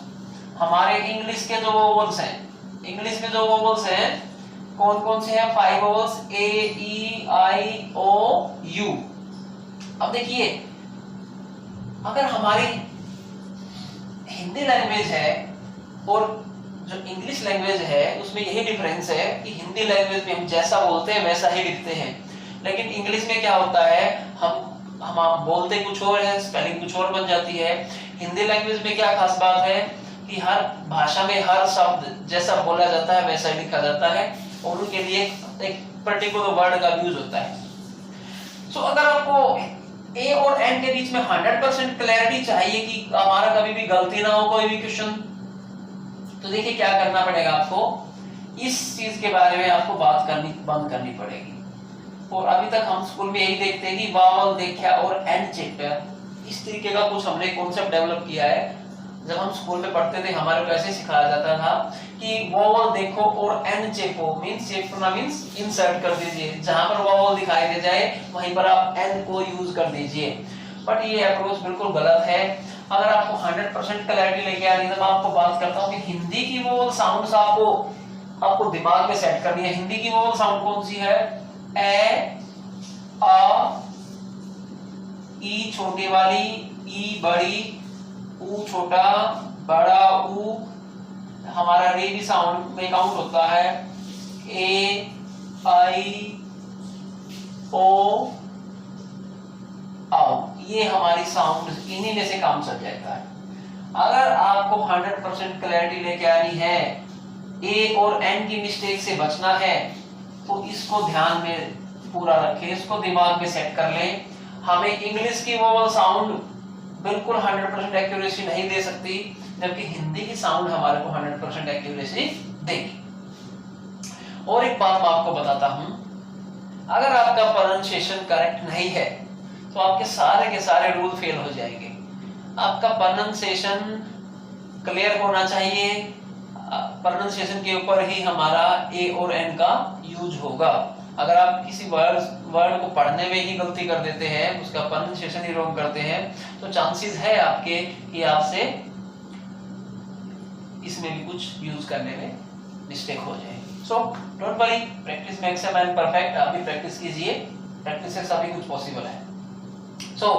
हमारे इंग्लिश के जो वोवल्स हैं, इंग्लिश में जो वोवल्स हैं कौन कौन से हैं, 5 vowels, A, E, I, O, you. अब देखिए अगर हमारी हिंदी लैंग्वेज है और जो इंग्लिश लैंग्वेज है उसमें यही डिफरेंस है कि हिंदी लैंग्वेज में हम जैसा बोलते हैं वैसा ही लिखते हैं, लेकिन इंग्लिश में क्या होता है, हम बोलते कुछ और है, स्पेलिंग कुछ और बन जाती है। हिंदी लैंग्वेज में क्या खास बात है कि हर भाषा में हर शब्द जैसा बोला जाता है वैसा ही लिखा जाता है, और उनके लिए एक पर्टिकुलर वर्ड का यूज होता है। सो अगर आपको ए और एन के बीच में 100% क्लैरिटी चाहिए कि हमारा कभी भी गलती ना हो कोई भी क्वेश्चन, तो देखिए क्या करना पड़ेगा, आपको इस चीज के बारे में आपको बात करनी बंद करनी पड़ेगी। और अभी तक हम स्कूल में यही देखते हैं कि वावल देखा और एंड चेक, इस तरीके का कुछ हमने कॉन्सेप्ट डेवलप किया है। जब हम स्कूल में पढ़ते थे हमारे को ऐसे सिखाया जाता था कि वावल देखो और एंड चेको, मींस चेक करना मींस इंसर्ट कर दीजिए, जहां पर वावल दिखाई दे जाए वहीं पर आप एंड को यूज कर दीजिए। बट ये अप्रोच बिल्कुल गलत है। अगर आपको 100% क्लैरिटी लेके आनी है तो मैं आपको बात करता हूँ कि हिंदी की वो साउंड्स आपको दिमाग में सेट करनी है। हिंदी की वो साउंड कौन सी है, ए, आ, ई छोटी वाली, ई बड़ी, ऊ छोटा, बड़ा ऊ, हमारा रे भी साउंड में काउंट होता है, ए, आई, ओ, आओ, ये हमारी साउंड इन्हीं में से काम चल जाता है। अगर आपको 100% क्लैरिटी लेके आनी है, ए और एन की मिस्टेक से बचना है, तो इसको ध्यान में पूरा रखें, इसको दिमाग में सेट कर लें। हमें इंग्लिश की वोवल साउंड बिल्कुल 100% एक्यूरेसी नहीं दे सकती, जबकि हिंदी की साउंड हमारे को 100% एक्यूरेसी देगी। और एक बात मैं आपको बताता हूं, अगर आपका प्रोनाउंसिएशन करेक्ट नहीं है तो आपके सारे रूल फेल हो जाएंगे। आपका प्रोनाउंसिएशन क्लियर होना चाहिए, प्रोनाउंसिएशन के ऊपर ही हमारा ए और एन का यूज होगा। अगर आप किसी वर्ड को पढ़ने में ही गलती कर देते हैं, उसका प्रोनाउंसिएशन ही रॉन्ग करते हैं, तो चांसेस है आपके कि आपसे इसमें भी कुछ यूज करने में मिस्टेक हो जाए। So don't worry, practice makes a man perfect. आप भी प्रैक्टिस कीजिए, प्रैक्टिस से सभी कुछ पॉसिबल है। सो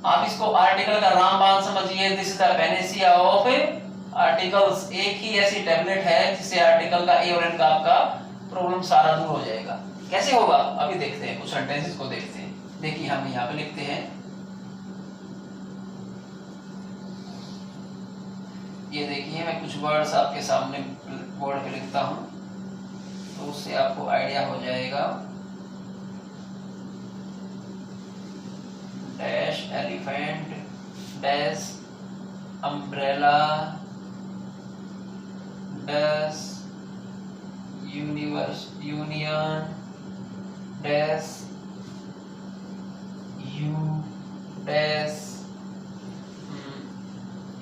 आप इसको आर्टिकल का रामबाण समझिए। This is the Panacea of articles. एक ही ऐसी टैबलेट है जिससे आर्टिकल का ए और एन का आपका प्रॉब्लम सारा दूर हो जाएगा। कैसे होगा अभी देखते हैं, कुछ सेंटेंसेस को देखते हैं। देखिए हम यहाँ पे लिखते हैं, ये देखिए मैं कुछ वर्ड्स आपके सामने बोर्ड पे लिखता हूं तो उससे आपको आइडिया हो जाएगा। Dash elephant, dash umbrella, dash union, dash U, dash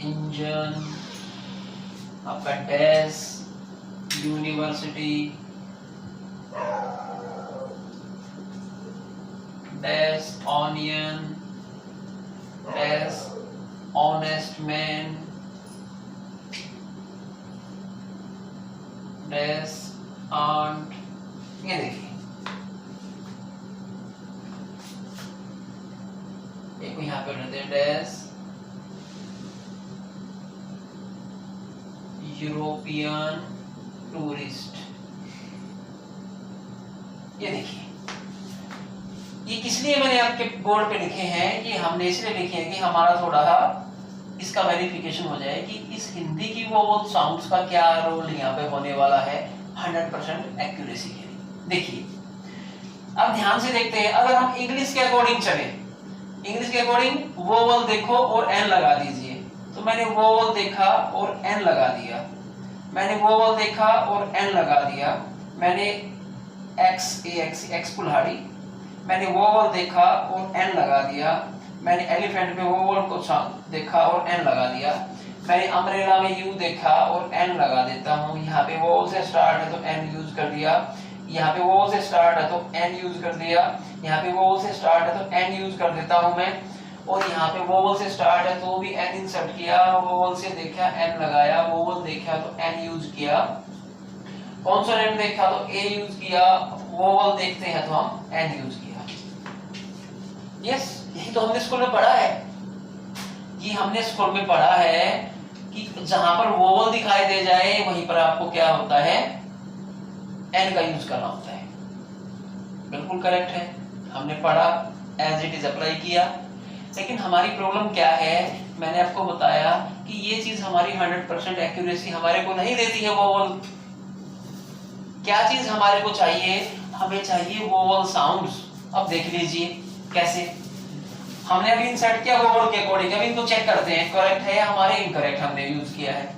engine, आपका dash university, dash onion, dash honest man, dash ant. ये देखिए, एक यहाँ पे रहते हैं डैश यूरोपियन टूरिस्ट। ये देखिए, ये किस लिए मैंने आपके बोर्ड पे लिखे हैं, ये हमने इसलिए लिखे हैं कि हमारा थोड़ा इसका वेरिफिकेशन हो जाए कि इस हिंदी की वो साउंड्स का क्या रोल यहाँ पे होने वाला है 100% एक्यूरेसी के लिए। देखिए अब ध्यान से देखते हैं, अगर हम इंग्लिश के अकॉर्डिंग चले, इंग्लिश के अकॉर्डिंग वोवल देखो और एन लगा दीजिए। तो मैंने वोवल देखा और एन लगा दिया, मैंने वोवल देखा और एन लगा दिया, मैंने एक्स कुल्हाड़ी, मैंने वोवल देखा और एन लगा दिया, मैंने एलिफेंट में वोवल को देखा और एन लगा दिया, मैंने अम्ब्रेला में यू देखा और एन लगा देता हूँ। यहाँ पे वोवल से स्टार्ट है तो एन यूज कर दिया, यहाँ पे वोवल से स्टार्ट है तो एन यूज कर दिया, यहाँ पे वोवल से स्टार्ट है तो एन यूज कर देता हूँ मैं, और यहाँ पे वोवल से स्टार्ट है तो भी एन इंसर्ट किया, वोवल से देखा एन लगाया, वोवल देखा तो एन यूज किया, कॉन्सोनेंट देखा तो ए यूज किया, वोवल देखते हैं तो हम एन यूज किया। यस, यही तो हमने स्कूल में पढ़ा है, ये हमने स्कूल में पढ़ा है कि जहां पर वोवल दिखाई दे जाए वहीं पर आपको क्या होता है, एन का यूज करना होता है। बिल्कुल करेक्ट है, हमने पढ़ा, एज इट इज अप्लाई किया। लेकिन हमारी प्रॉब्लम क्या है, मैंने आपको बताया कि ये चीज हमारी 100% एक्यूरेसी हमारे को नहीं देती है वोवल। क्या चीज हमारे को चाहिए, हमें चाहिए वोवल साउंड्स। अब देख लीजिए कैसे हमने अभी इंसर्ट किया वोवल के अकॉर्डिंग। अभी इनको चेक करते हैं करेक्ट है या हमारे इनकरेक्ट हमने यूज किया है।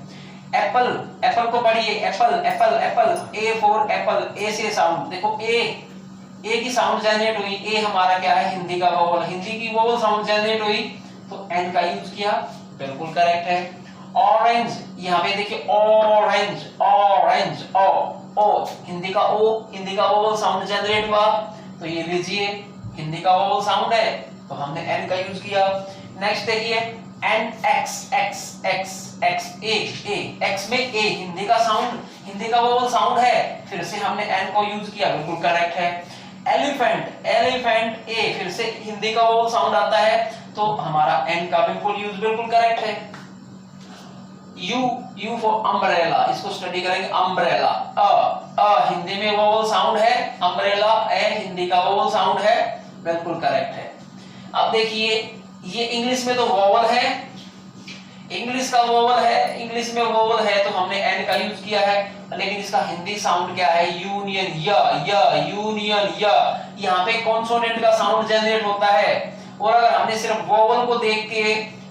एप्पल, एप्पल को पढ़िए, apple apple apple, a for apple, a से साउंड देखो, ए की साउंड जनरेट हुई, ए हमारा क्या है हिंदी का वोवल, हिंदी की वोवल साउंड जनरेट हुई तो एन का यूज किया, बिल्कुल करेक्ट है। ऑरेंज, यहाँ पे देखिए ऑरेंज, ऑरेंज ओ हिंदी का ओ, हिंदी का वोवल साउंड जनरेट हुआ तो ये लीजिए हिंदी का वोवल साउंड है तो हमने एन का यूज किया। नेक्स्ट देखिए एन एक्स ए एक्स में ए हिंदी का साउंड, हिंदी का वोवल साउंड है, फिर से हमने एन को यूज किया, बिल्कुल करेक्ट है। एलिफेंट, एलिफेंट ए फिर से हिंदी का वोवल साउंड आता है तो हमारा एन का बिल्कुल यूज, बिल्कुल करेक्ट है। यू फॉर अम्ब्रेला, इसको स्टडी करेंगे। अम्ब्रेला हिंदी में वोवल साउंड है, अम्ब्रेला ए हिंदी का वोवल साउंड है, बिल्कुल करेक्ट है। अब देखिए ये इंग्लिश में तो वोवल है, इंग्लिश का वोवल है, इंग्लिश में वोवल है तो हमने एन का यूज किया है, लेकिन इसका हिंदी साउंड क्या है, यूनियन, यूनियन, यहाँ पे कॉन्सोनेंट का साउंड जनरेट होता है। और अगर हमने सिर्फ वोवल को देख के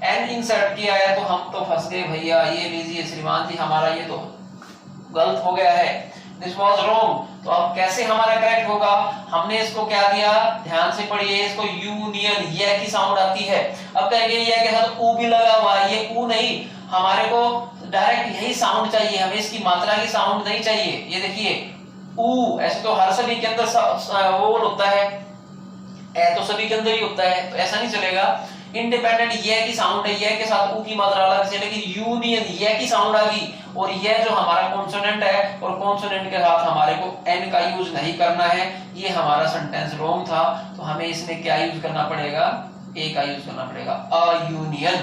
एन इंसर्ट किया है तो हम तो फंस गए भैया। ये लीजिए श्रीमान जी, हमारा ये तो गलत हो गया है। This was wrong. तो अब कैसे हमारा करेक्ट होगा, हमने इसको क्या दिया, ध्यान से पढ़िए, इसको यूनियन ये की साउंड आती है। अब कहेंगे ये के साथ ऊ भी लगा हुआ है, ये ऊ नहीं, हमारे को डायरेक्ट यही साउंड चाहिए, हमें इसकी मात्रा की साउंड नहीं चाहिए। ये देखिए ऊ, ऐसे तो हर सभी के अंदर वो होता है, ए तो सभी के अंदर ही होता है, तो ऐसा नहीं चलेगा। इंडिपेंडेंट ये की साउंड है, ये के साथ ऊ की मात्रा अलग से, लेकिन यूनियन ये की साउंड आ गई और ये जो हमारा कॉन्सोनेंट है और कॉन्सोनेंट के साथ हमारे को एन का यूज नहीं करना है, ये हमारा सेंटेंस रॉन्ग था। तो हमें इसमें क्या यूज करना पड़ेगा, ए का यूज करना पड़ेगा, अ यूनियन।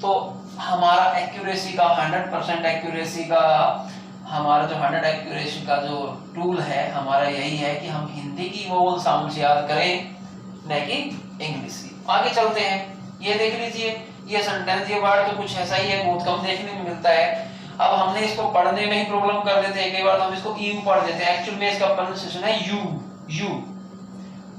तो हमारा एक्यूरेसी का 100% एक्यूरेसी का हमारा जो 100 एक्यूरेसी का जो टूल है हमारा यही है कि हम हिंदी की वोवल साउंड याद करें, न कि इंग्लिश की। आगे चलते हैं, ये देख लीजिए, ये सेंटेंस ये वर्ड तो कुछ ऐसा ही है, बहुत कम देखने में मिलता है। अब हमने इसको पढ़ने में ही प्रॉब्लम कर देते हैं, कई बार तो हम इसको यू पढ़ देते हैं, एक्चुअल में इसका प्रोनाउंसिएशन है यू यू।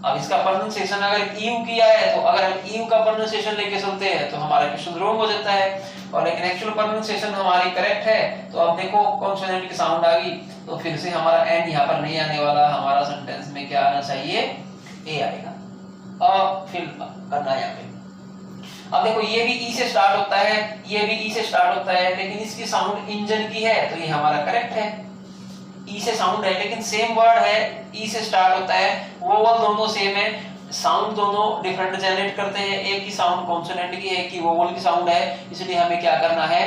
अब इसका प्रोनाउंसिएशन अगर यू किया है, तो अगर हम यू का प्रोनाउंसिएशन लेके चलते हैं तो हमारा क्वेश्चन रॉन्ग हो जाता है, और लेकिन एक्चुअल प्रोनाउंसिएशन हमारी करेक्ट है। तो अब देखो कॉन्सोनेंट की साउंड आ गई, तो फिर से हमारा एन यहाँ पर नहीं आने वाला, हमारा सेंटेंस में क्या आना चाहिए, ए आएगा। फिल करना है यहाँ पे। अब देखो ये भी ई से स्टार्ट होता है, ये भी ई से स्टार्ट होता है, लेकिन इसकी साउंड इंजन की है, तो ये हमारा करेक्ट है। ई से साउंड है लेकिन सेम वर्ड है, ई से स्टार्ट होता है, वोवल दोनों सेम है, साउंड दोनों डिफरेंट जनरेट करते हैं, एक की साउंड कॉन्सोनेंट की है, एक की वोवल की साउंड है, इसलिए हमें क्या करना है,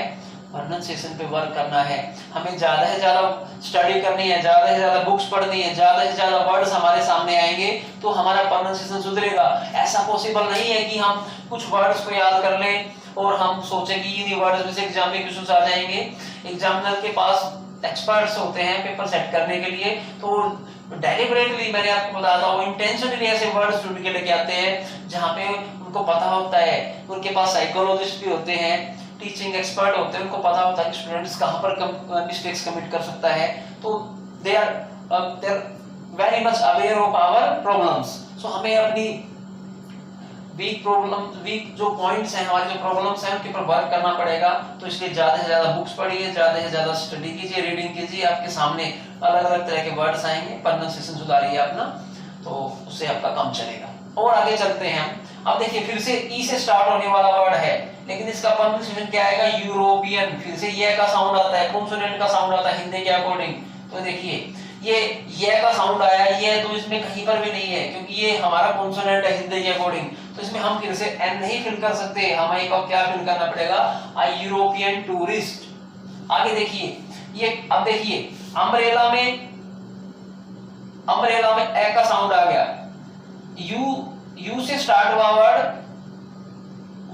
प्रोनाउंसिएशन पे वर्क करना है। हमें ज्यादा से ज्यादा स्टडी करनी है, ज्यादा से ज्यादा बुक्स पढ़नी है, ज्यादा से ज्यादा वर्ड्स हमारे सामने आएंगे तो हमारा प्रोनाउंसिएशन सुधरेगा। ऐसा पॉसिबल नहीं है कि हम कुछ वर्ड्स को याद कर लें और हम सोचें कि इन्हीं वर्ड्स में से एग्जाम में क्वेश्चंस आ जाएंगे। एग्जामिनर के पास एक्सपर्ट्स होते हैं पेपर सेट करने के लिए, तो डेलिबरेटली मैंने आपको बताता हूँ, इंटेंशनली ऐसे वर्ड्स ढूंढ के लेके आते हैं जहाँ पे उनको पता होता है, उनके पास साइकोलॉजिस्ट भी होते हैं, टीचिंग एक्सपर्ट होते हैं, उनको पता होता है कि स्टूडेंट्स कहाँ पर मिस्टेक्स कमिट कर सकता है, तो they are very much aware of our problems. So हमें अपनी वीक जो पॉइंट्स हैं, हमारे जो प्रॉब्लम्स हैं उनके ऊपर वर्क करना पड़ेगा। तो इसलिए ज्यादा से ज्यादा बुक्स पढ़िए, ज्यादा से ज्यादा स्टडी कीजिए, रीडिंग कीजिए, आपके सामने अलग अलग तरह के वर्ड्स आएंगे, प्रोनाउंसिएशन सुधारिए अपना, तो उससे आपका काम चलेगा। और आगे चलते हैं हम। अब देखिए फिर से ई से स्टार्ट होने वाला वर्ड है, लेकिन इसका प्रोनाउंसिएशन क्या आएगा, यूरोपियन। फिर से ये का साउंड आता है, कॉन्सोनेंट का साउंड आता है हिंदी के अकॉर्डिंग। तो देखिए ये का साउंड आया, ये तो इसमें कहीं पर भी नहीं है क्योंकि ये हमारा कॉन्सोनेंट है हिंदी के अकॉर्डिंग, तो इसमें हम फिर से एन नहीं फिल कर सकते, हमें को क्या फिल करना पड़ेगा, अ यूरोपियन टूरिस्ट। आगे देखिए ये, अब देखिए अम्ब्रेला में ए का साउंड आ गया, यू से स्टार्ट हुआ वर्ड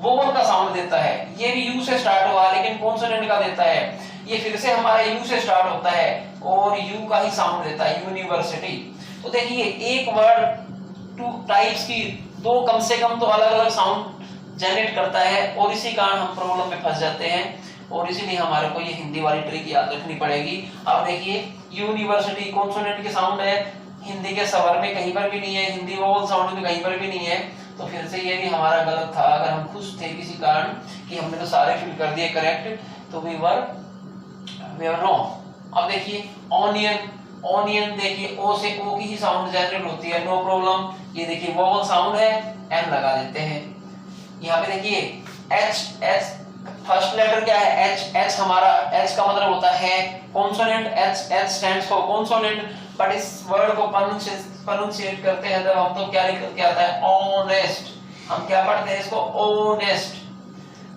वोवल का साउंड देता है, ये भी यू से स्टार्ट हुआ लेकिन कॉन्सोनेंट का देता है, ये फिर से हमारा यू से स्टार्ट होता है और यू का ही साउंड देता है, यूनिवर्सिटी। तो देखिए एक वर्ड टू टाइप्स की दो कम से कम तो अलग अलग साउंड जनरेट करता है, और इसी कारण हम प्रॉब्लम में फंस जाते हैं, और इसीलिए हमारे को ये हिंदी वाली ट्रिक याद रखनी पड़ेगी। अब देखिए यूनिवर्सिटी कॉन्सोनेंट के साउंड है, हिंदी के स्वर में कहीं पर भी नहीं है, हिंदी वोवल साउंड में कहीं पर भी नहीं है, तो फिर से ये भी हमारा गलत था। अगर हम खुश थे किसी कारण कि हमने तो सारे फिल कर दिए करेक्ट, तो वी वर रॉन्ग। अब देखिए ऑनियन देखिए ओ से ओ की ही साउंड जनरेट होती है, नो प्रॉब्लम। ये देखिए वोवल साउंड है, एन लगा देते हैं। यहाँ पे देखिए एच फर्स्ट लेटर क्या है, एच हमारा, एच का मतलब होता है consonant, H stands for consonant, but इस वर्ड को प्रोनाउंसिएट करते हैं तब हम तो क्या लिख के आता है, ऑनेस्ट। हम क्या पढ़ते हैं इसको, ऑनेस्ट,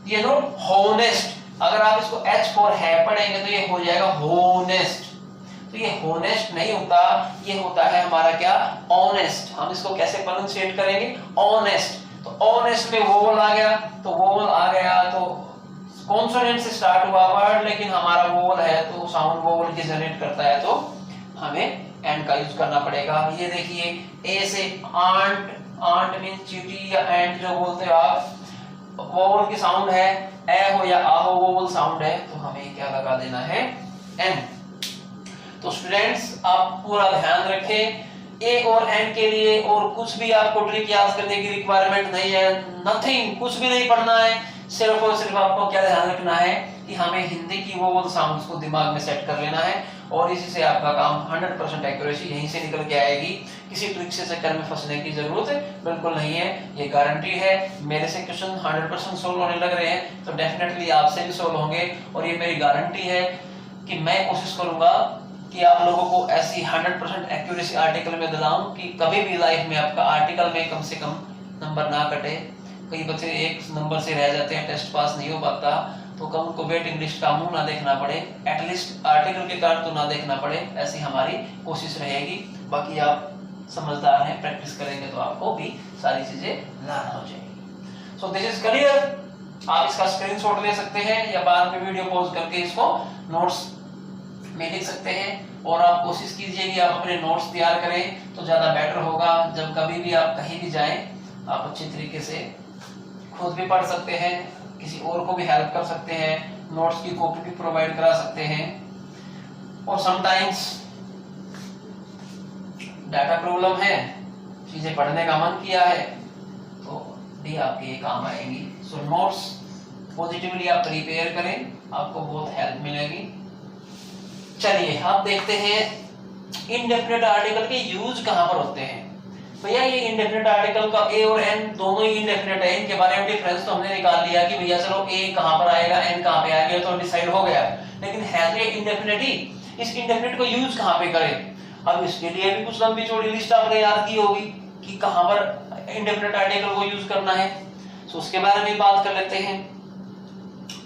ये नो होनेस्ट। अगर आप इसको एच फॉर है पढ़ेंगे तो ये हो जाएगा होनेस्ट, तो ये होनेस्ट नहीं होता, ये होता है हमारा क्या, ऑनेस्ट। हम इसको कैसे प्रोनाउंसिएट करेंगे, ऑनेस्ट। तो ऑनेस्ट में वोवल आ गया, तो वोवल आ गया तो कॉन्सोनेंट से स्टार्ट हुआ वर्ड, लेकिन हमारा वोवल है तो साउंड वोवल की जनरेट करता है, तो हमें एंड का यूज करना पड़ेगा। ये देखिए ए से आंट मीन चींटी या एंड जो बोलते हो आप, वोवल की साउंड है, ए हो या आ हो वोवल साउंड है, तो हमें क्या लगा देना है, एन। तो स्टूडेंट्स आप पूरा ध्यान रखें, ए और एन के लिए और कुछ भी आपको ट्रिक याद करने की रिक्वायरमेंट नहीं है, नथिंग, कुछ भी नहीं पढ़ना है, सिर्फ और सिर्फ आपको क्या ध्यान रखना है कि हमें हिंदी की वोवल साउंड्स को दिमाग में सेट कर लेना है, और इसी से आपका काम 100% एक्यूरेसी यहीं से निकल के आएगी। किसी ट्रिक से चक्कर में फंसने की जरूरत बिल्कुल नहीं है, ये गारंटी है। मेरे से क्वेश्चन 100% सोल्व होने लग रहे हैं तो डेफिनेटली आपसे भी सोल्व होंगे, और ये मेरी गारंटी है कि मैं कोशिश करूंगा कि आप लोगों को ऐसी 100% एक्यूरेसी आर्टिकल में दिलाऊं कि कभी भी लाइफ में आपका आर्टिकल में कम से कम नंबर ना कटे। कई बच्चे एक नंबर से रह जाते हैं, टेस्ट पास नहीं हो पाता, तो कम उनको वेटिंग लिस्ट का मुंह ना देखना पड़े, एटलीस्ट आर्टिकल के कार्ड तो ना देखना पड़े, ऐसी हमारी कोशिश रहेगी। बाकी आप समझदार हैं, प्रैक्टिस करेंगे तो आपको भी सारी चीजें लर्न हो जाएगी। So this is clear. आप इसका स्क्रीनशॉट ले सकते हैं या बाद में वीडियो पॉज करके इसको नोट्स में लिख सकते हैं, और आप कोशिश कीजिए कि आप अपने नोट्स तैयार करें तो ज्यादा बेटर होगा। जब कभी भी आप कहीं भी जाएं आप अच्छी तरीके से खुद भी पढ़ सकते हैं, किसी और को भी हेल्प कर सकते हैं, नोट्स की कॉपी भी प्रोवाइड करा सकते हैं। और समटाइम्स डाटा प्रॉब्लम है, चीजें पढ़ने का मन किया है तो भी आपके ये काम आएंगी। सो नोट्स पॉजिटिवली आप प्रिपेयर करें, आपको बहुत हेल्प मिलेगी। चलिए आप देखते हैं इनडेफिनेट आर्टिकल के यूज कहां पर होते हैं। भैया ये इनडेफिनेट आर्टिकल का ए और एन दोनों ही इनडेफिनेट है, इनके बारे में डिफरेंस तो हमने निकाल लिया कि भैया चलो ए कहां पर आएगा, एन कहां पे आएगा, तो डिसाइड हो गया। लेकिन है तो ये इनडेफिनेट ही, इस इनडेफिनेट को यूज कहां पे करें। अब इसके लिए भी कुछ लंबी चौड़ी लिस्ट आपने याद की होगी कि कहां पर इंडेफिनेट आर्टिकल को यूज करना है, तो उसके बारे में बात कर लेते हैं।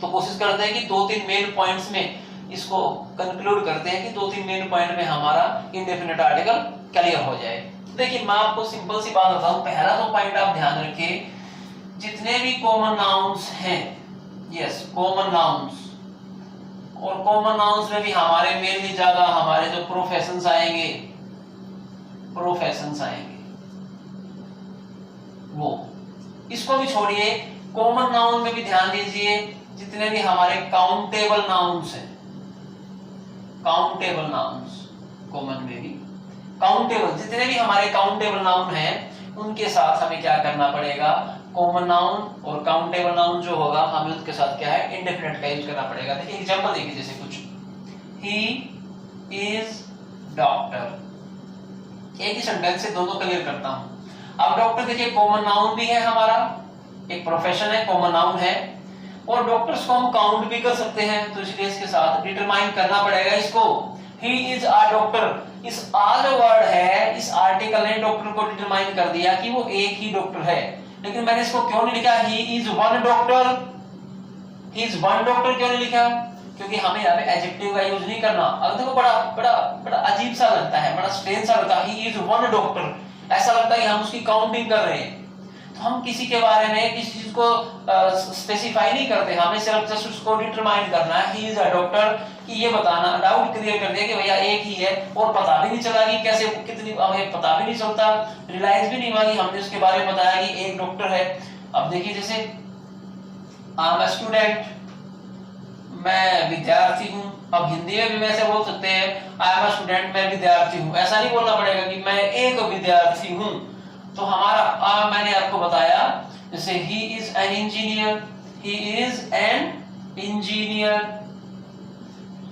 तो कोशिश करते हैं कि 2-3 मेन पॉइंट्स में इसको कंक्लूड करते हैं कि 2-3 मेन पॉइंट में हमारा इंडेफिनेट आर्टिकल क्लियर हो जाए। देखिए मैं आपको सिंपल सी बात बताऊं, पहला तो पॉइंट आप ध्यान रखिए, जितने भी कॉमन नाउन्स हैं, यस कॉमन नाउन्स, और कॉमन नाउन्स में भी हमारे मेनली ज्यादा हमारे जो प्रोफेशंस आएंगे, वो इसको भी छोड़िए। कॉमन नाउन में भी ध्यान दीजिए, जितने भी हमारे काउंटेबल नाउन्स हैं, काउंटेबल नाउन्स, कॉमन में भी काउंटेबल, जितने भी हमारे काउंटेबल नाउन हैं उनके साथ हमें क्या करना पड़ेगा, कॉमन नाउन और काउंटेबल नाउन जो होगा हमें उसके साथ क्या है, इंडेफिनेट का यूज करना पड़ेगा। देखिए एग्जांपल देखिए, जैसे कुछ ही इज डॉक्टर, एक ही सेंटेंस से दोनों क्लियर करता हूं। अब डॉक्टर देखिए कॉमन नाउन भी है हमारा, एक प्रोफेशन है, कॉमन नाउन है, और डॉक्टर्स को हम काउंट भी कर सकते हैं, तो इसलिए इसके साथ डिटरमाइन करना पड़ेगा इसको। ही इज अ डॉक्टर, इस आ जो वर्ड है, इस आर्टिकल ने डॉक्टर को डिटरमाइन कर दिया कि वो एक ही डॉक्टर है। लेकिन मैंने इसको क्यों नहीं लिखा he is one doctor, he is one doctor क्यों नहीं लिखा, क्योंकि हमें यहाँ पे एडजेक्टिव का यूज नहीं करना। अब देखो बड़ा बड़ा बड़ा अजीब सा लगता है, बड़ा स्ट्रेंज सा लगता है, ही इज वन डॉक्टर, ऐसा लगता है कि हम उसकी काउंटिंग कर रहे हैं। तो हम किसी के बारे में किसी चीज को स्पेसिफाई नहीं करते, हमें सिर्फ जस्ट उसको डिटरमाइन करना है, ही इज अ डॉक्टर, कि ये बताना, डाउट क्लियर कर दिया कि भैया एक ही है, और पता भी नहीं चला कि कैसे कितनी, हमें पता भी नहीं चलता, रियलाइज भी नहीं हुआ कि हमने उसके बारे में बताया कि एक डॉक्टर है। अब देखिए जैसे आई एम अ स्टूडेंट, मैं विद्यार्थी हूं, अब हिंदी में भी वैसे बोल सकते हैं आई एम अ स्टूडेंट, मैं विद्यार्थी हूं, ऐसा नहीं बोलना पड़ेगा कि मैं एक विद्यार्थी हूं। तो हमारा मैंने आपको बताया, जैसे he is an engineer, he is an engineer.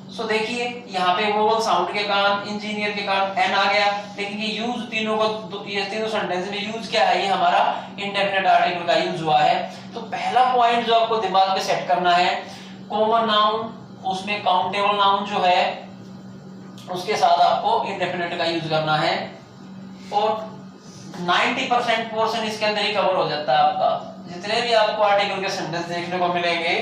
So देखिए यहाँ पे वोवल साउंड के कारण, इंजीनियर के कारण एन आ गया, लेकिन ये यूज तीनों को, ये तीनों सेंटेंस में यूज क्या है, ये हमारा इंडेफिनिट आर्टिकल का यूज हुआ है। तो पहला पॉइंट जो आपको दिमाग में सेट करना है, कॉमन नाउन, उसमें काउंटेबल नाउन जो है उसके साथ आपको इंडेफिनिट का यूज करना है, और 90% पोर्शन इसके अंदर ही कवर हो जाता है आपका। जितने भी आपको आर्टिकल के सेंटेंस देखने को मिलेंगे,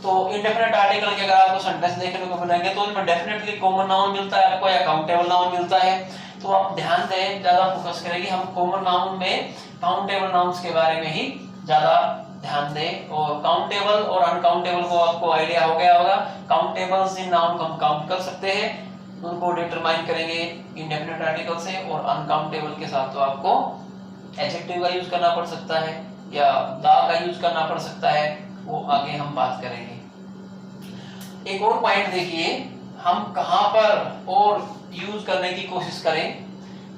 तो इंडेफिनिट आर्टिकल के अगर आपको सेंटेंस देखने को मिलेंगे तो उनमें डेफिनेटली कॉमन नाउन मिलता है आपको, या काउंटेबल नाउन मिलता है। तो आप ध्यान दें, ज्यादा फोकस करें कि हम कॉमन नाउन में काउंटेबल नाउन्स के बारे में ही ज्यादा ध्यान दें, और काउंटेबल और अनकाउंटेबल को आपको आइडिया हो गया होगा। काउंटेबल्स इन नाउन को हम काउंट कर सकते हैं, उनको डिटरमाइन करेंगे इंडेफिनिट आर्टिकल से, और अनकाउंटेबल के साथ तो आपको एडजेक्टिव का यूज करना पड़ सकता है या दा का यूज करना पड़ सकता है, वो आगे हम बात करेंगे। एक और पॉइंट देखिए, हम कहां पर और यूज करने की कोशिश करें।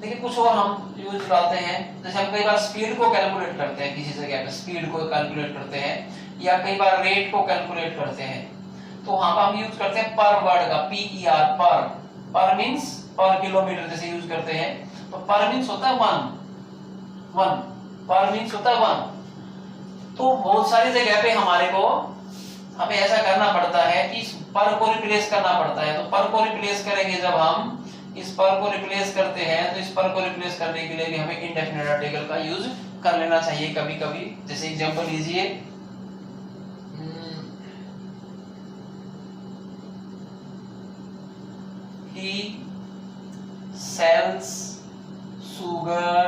देखिए कुछ और हम यूज करते हैं, जैसे हम कई बार स्पीड को कैलकुलेट करते हैं, किसी जगह पे स्पीड को कैलकुलेट करते हैं, या कई बार रेट को कैलकुलेट करते हैं, तो वहां पर हम यूज करते हैं पर वर्ड का, PER, पर मीन्स पर किलोमीटर जैसे यूज करते हैं, तो पर मीन्स होता है वन, पर मीन्स होता है वन। तो बहुत सारी जगह पे हमें ऐसा करना पड़ता है कि इस पर को रिप्लेस करना पड़ता है। तो पर को रिप्लेस करेंगे, जब हम इस पर को रिप्लेस करते हैं तो इस पर को रिप्लेस करने के लिए भी हमें इंडेफिनिट आर्टिकल का यूज कर लेना चाहिए कभी कभी। जैसे एग्जांपल लीजिए, he sells sugar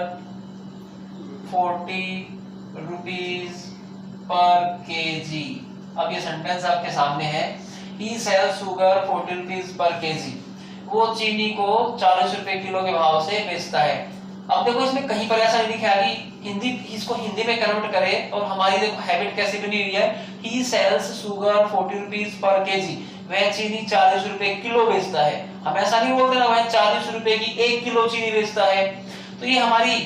40 rupees per kg। अब ये सेंटेंस आपके सामने है, he sells sugar 40 rupees per kg। वो चीनी को 40 रुपए किलो के भाव से बेचता है। अब देखो इसमें कहीं पर ऐसा नहीं लिखा कि इसको हिंदी में कन्वर्ट करें, और हमारी देखो हैबिट कैसे बनी हुई है, he sells sugar 40 rupees per kg, वह चीनी 40 रुपए किलो बेचता है। हम ऐसा नहीं बोलते ना वह 40 रुपए की 1 किलो चीनी बेचता है। तो ये हमारी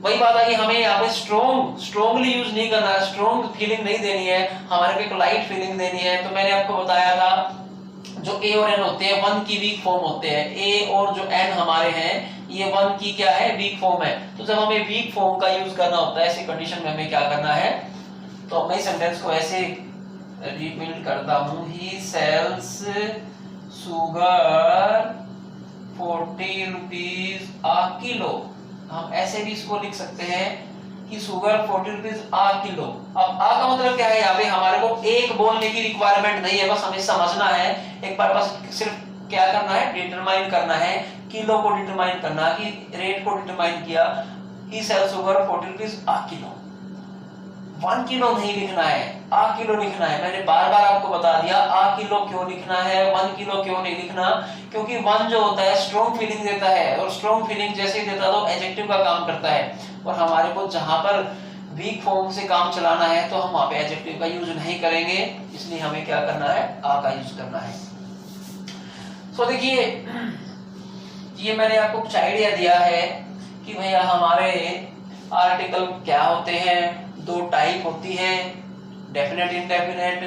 वही बात है कि हमें यहाँ पे स्ट्रोंगली यूज नहीं करना है, स्ट्रोंग फीलिंग नहीं देनी है, हमारे को एक लाइट फीलिंग देनी है। तो मैंने आपको बताया था जो ए और एन होते हैं वन की वीक फॉर्म होते हैं, ए और जो एन हमारे हैं ये वन की क्या है, वीक फॉर्म है। तो जब हमें वीक फॉर्म का यूज करना होता है ऐसी कंडीशन में हमें क्या करना है, तो मैं सेंटेंस को ऐसे रिबिल्ड करता हूं, ही सेल्स सुगर 40 रुपीज आ किलो। हम ऐसे भी इसको लिख सकते हैं कि शुगर 40 रुपीज आ किलो। अब आ का मतलब क्या है, यहाँ पे हमारे को एक बोलने की रिक्वायरमेंट नहीं है, बस हमें समझना है, एक बार बस सिर्फ क्या करना है, डिटरमाइन करना है, किलो को डिटरमाइन करना, कि रेट को डिटरमाइन किया, ही सेल शुगर 40 रुपीज आ किलो। 1 किलो नहीं लिखना है, आ किलो लिखना है। मैंने बार बार आपको बता दिया आ किलो क्यों लिखना है, 1 किलो क्यों नहीं लिखना, क्योंकि 1 जो होता है स्ट्रॉन्ग फीलिंग देता है, और स्ट्रॉन्ग फीलिंग जैसे ही देता है तो एडजेक्टिव का काम करता है, और हमारे को जहां पर वीक फॉर्म से काम चलाना है तो हम वहां पे एडजेक्टिव का यूज नहीं करेंगे, इसलिए हमें क्या करना है, आ का यूज करना है। सो देखिए ये मैंने आपको कुछ आइडिया दिया है कि भैया हमारे आर्टिकल क्या होते हैं। 2 टाइप होती है, डेफिनेट इंडेफिनेट,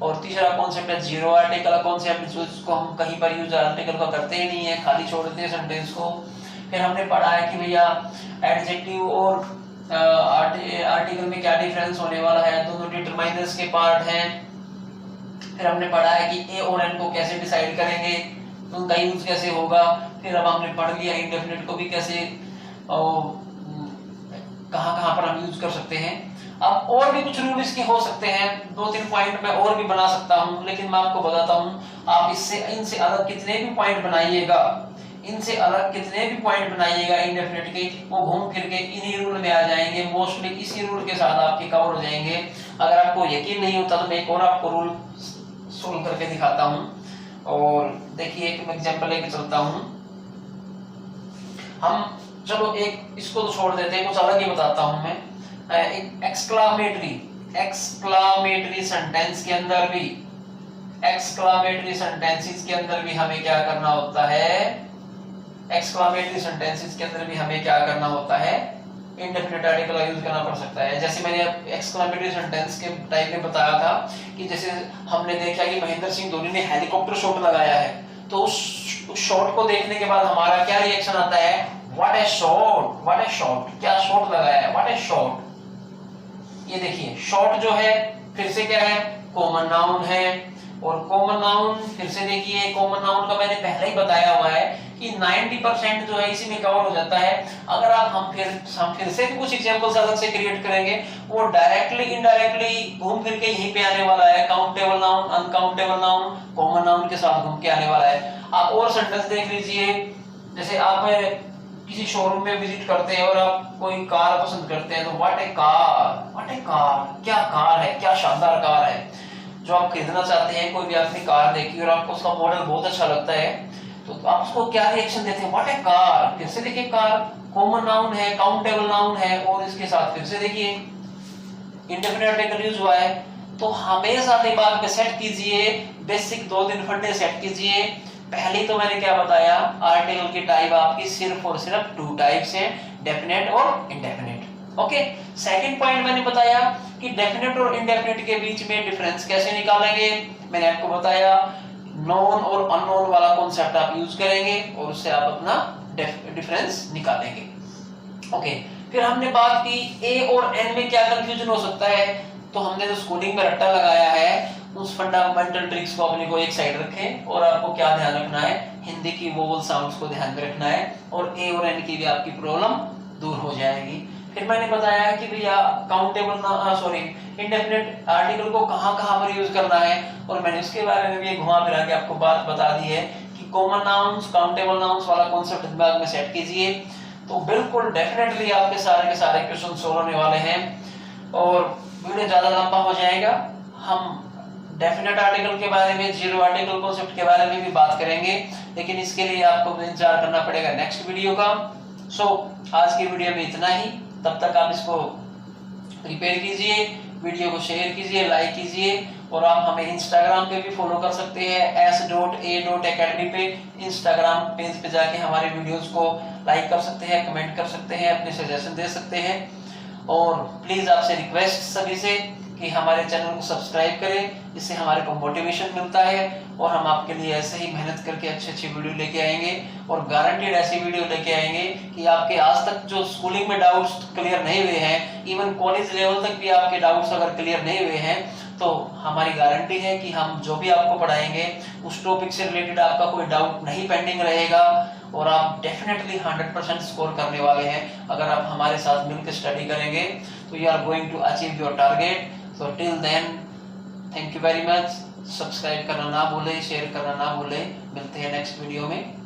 और तीसरा कॉन्सेप्ट है जीरो आर्टिकल कॉन्सेप्ट, जिसको हम कहीं पर यूज आर्टिकल का करते ही नहीं है, खाली छोड़ देते हैं सेंटेंस को। फिर हमने पढ़ा है कि भैया एडजेक्टिव और आर्टिकल में क्या डिफरेंस होने वाला है, दोनों डिटरमाइनर्स के पार्ट हैं। फिर हमने पढ़ा है कि ए और एन को कैसे डिसाइड करेंगे, उनका यूज कैसे होगा। फिर अब हमने पढ़ लिया इंडेफिनेट को भी कैसे कहां पर हम यूज कर सकते हैं। अब और भी कुछ रूल इसके हो सकते हैं, 2-3 पॉइंट मैं और भी बना सकता हूं, लेकिन मैं आपको बताता हूं, आप इनसे अलग कितने भी पॉइंट बनाइएगा, इनसे अलग कितने भी पॉइंट बनाइएगा इंडेफिनेट के, वो घूम फिर के इन्हीं रूल में आ जाएंगे, मोस्टली इसी रूल के साथ आपके कवर हो जाएंगे। अगर आपको यकीन नहीं होता तो मैं एक और आपको रूल सोल्व करके दिखाता हूं, और देखिए एक एग्जांपल लेके चलता हूं। हम चलो एक इसको तो छोड़ देते हैं, कुछ अलग ही बताता हूं मैं। एक एक्सक्लामेटरी सेंटेंस के अंदर भी, एक्सक्लामेटरी सेंटेंसेस के अंदर भी हमें क्या करना होता है, एक्सक्लामेटरी सेंटेंसेस के अंदर भी हमें क्या करना होता है, इंडेफिनिट आर्टिकल का यूज करना पड़ सकता है। जैसे मैंने एक्सक्लामेटरी सेंटेंस के टाइप में बताया था कि जैसे हमने देखा कि महेंद्र सिंह धोनी ने हेलीकॉप्टर शॉट लगाया है, तो उस शॉट को देखने के बाद हमारा क्या रिएक्शन आता है, what A shot, what A shot, क्या शॉट लगाया है, व्हाट ए शॉट। ये देखिए शॉट जो है फिर से क्या है, कॉमन नाउन है, और कॉमन नाउन फिर से देखिए, कॉमन नाउन का मैंने पहले ही बताया हुआ है कि 90% जो है इसी में कवर हो जाता है। अगर आप हम फिर से कुछ एग्जांपल्स अलग से क्रिएट करेंगे, वो डायरेक्टली इनडायरेक्टली घूम फिर के यहीं पे आने वाला है, countable noun, uncountable noun, common noun के साथ घूम के आने वाला है। आप और सेंटेंस देख लीजिए, जैसे आप किसी शोरूम में विजिट करते हैं और आप कोई कार पसंद करते हैं, तो what A car, what A car, क्या कार है, क्या शानदार कार है। जो आप खरीदना चाहते हैं, कोई भी आपने कार देखी और आपको उसका मॉडल बहुत अच्छा लगता है, तो आप उसको क्या रिएक्शन देते हैं, व्हाट ए कार। फिर से देखिए कार कॉमन नाउन है, काउंटेबल नाउन है, और इसके साथ फिर से देखिए इंडेफिनिट आर्टिकल यूज हुआ है। तो हमेशा दिमाग में सेट कीजिए, बेसिक 2-3 फंडे सेट कीजिए। पहले तो मैंने क्या बताया, आर्टिकल की टाइप आपकी सिर्फ और सिर्फ 2 टाइप्स हैं, डेफिनेट और इंडेफिनेट। ओके, सेकंड पॉइंट मैंने बताया कि डेफिनेट और इंडेफिनेट के बीच में डिफरेंस कैसे निकालेंगे। मैंने आपको बताया नोन और अननोन वाला कॉन्सेप्ट आप यूज करेंगे और उससे आप अपना डिफरेंस निकालेंगे। ओके, फिर हमने बात की ए और एन में क्या कंफ्यूजन हो सकता है। तो हमने जो स्कूलिंग में रट्टा लगाया है उस फंडामेंटल ट्रिक्स को अपने को एक साइड रखें और आपको क्या ध्यान रखना है, हिंदी की वोवल साउंड्स को ध्यान में रखना है और ए और एन की भी आपकी प्रॉब्लम दूर हो जाएगी। फिर मैंने बताया कि भैया काउंटेबल इंडेफिनिट आर्टिकल को कहाँ पर यूज करना है और मैंने उसके बारे में भी घुमा फिरा के आपको बात बता दी है कि कॉमन नाउन्स काउंटेबल नाउन्स वाला कॉन्सेप्ट दिमाग में सेट कीजिए तो बिल्कुल डेफिनेटली आपके सारे के सारे क्वेश्चन सोल्व होने वाले हैं। और वीडियो ज्यादा लंबा हो जाएगा, हम डेफिनेट आर्टिकल के बारे में, जीरो आर्टिकल कॉन्सेप्ट के बारे में भी बात करेंगे, लेकिन इसके लिए आपको इंतजार करना पड़ेगा नेक्स्ट वीडियो का। आज की वीडियो में इतना ही, तब तक आप इसको प्रिपेयर कीजिए, वीडियो को शेयर कीजिए, लाइक कीजिए और आप हमें इंस्टाग्राम पे भी फॉलो कर सकते हैं s.a.academy पे। इंस्टाग्राम पेज पे जाके हमारे वीडियोस को लाइक कर सकते हैं, कमेंट कर सकते हैं, अपने सजेशन दे सकते हैं और प्लीज आपसे रिक्वेस्ट सभी से कि हमारे चैनल को सब्सक्राइब करें, इससे हमारे को मोटिवेशन मिलता है और हम आपके लिए ऐसे ही मेहनत करके अच्छी वीडियो लेके आएंगे और गारंटीड ऐसी वीडियो लेके आएंगे कि आपके आज तक जो स्कूलिंग में डाउट्स क्लियर नहीं हुए हैं, इवन कॉलेज लेवल तक भी आपके डाउट्स अगर क्लियर नहीं हुए हैं तो हमारी गारंटी है कि हम जो भी आपको पढ़ाएंगे उस टॉपिक से रिलेटेड आपका कोई डाउट नहीं पेंडिंग रहेगा और आप डेफिनेटली 100% स्कोर करने वाले हैं। अगर आप हमारे साथ मिलकर स्टडी करेंगे तो you are going to achieve your target. So till then, thank you very much। Subscribe करना ना भूले, शेयर करना ना भूले। मिलते हैं नेक्स्ट वीडियो में।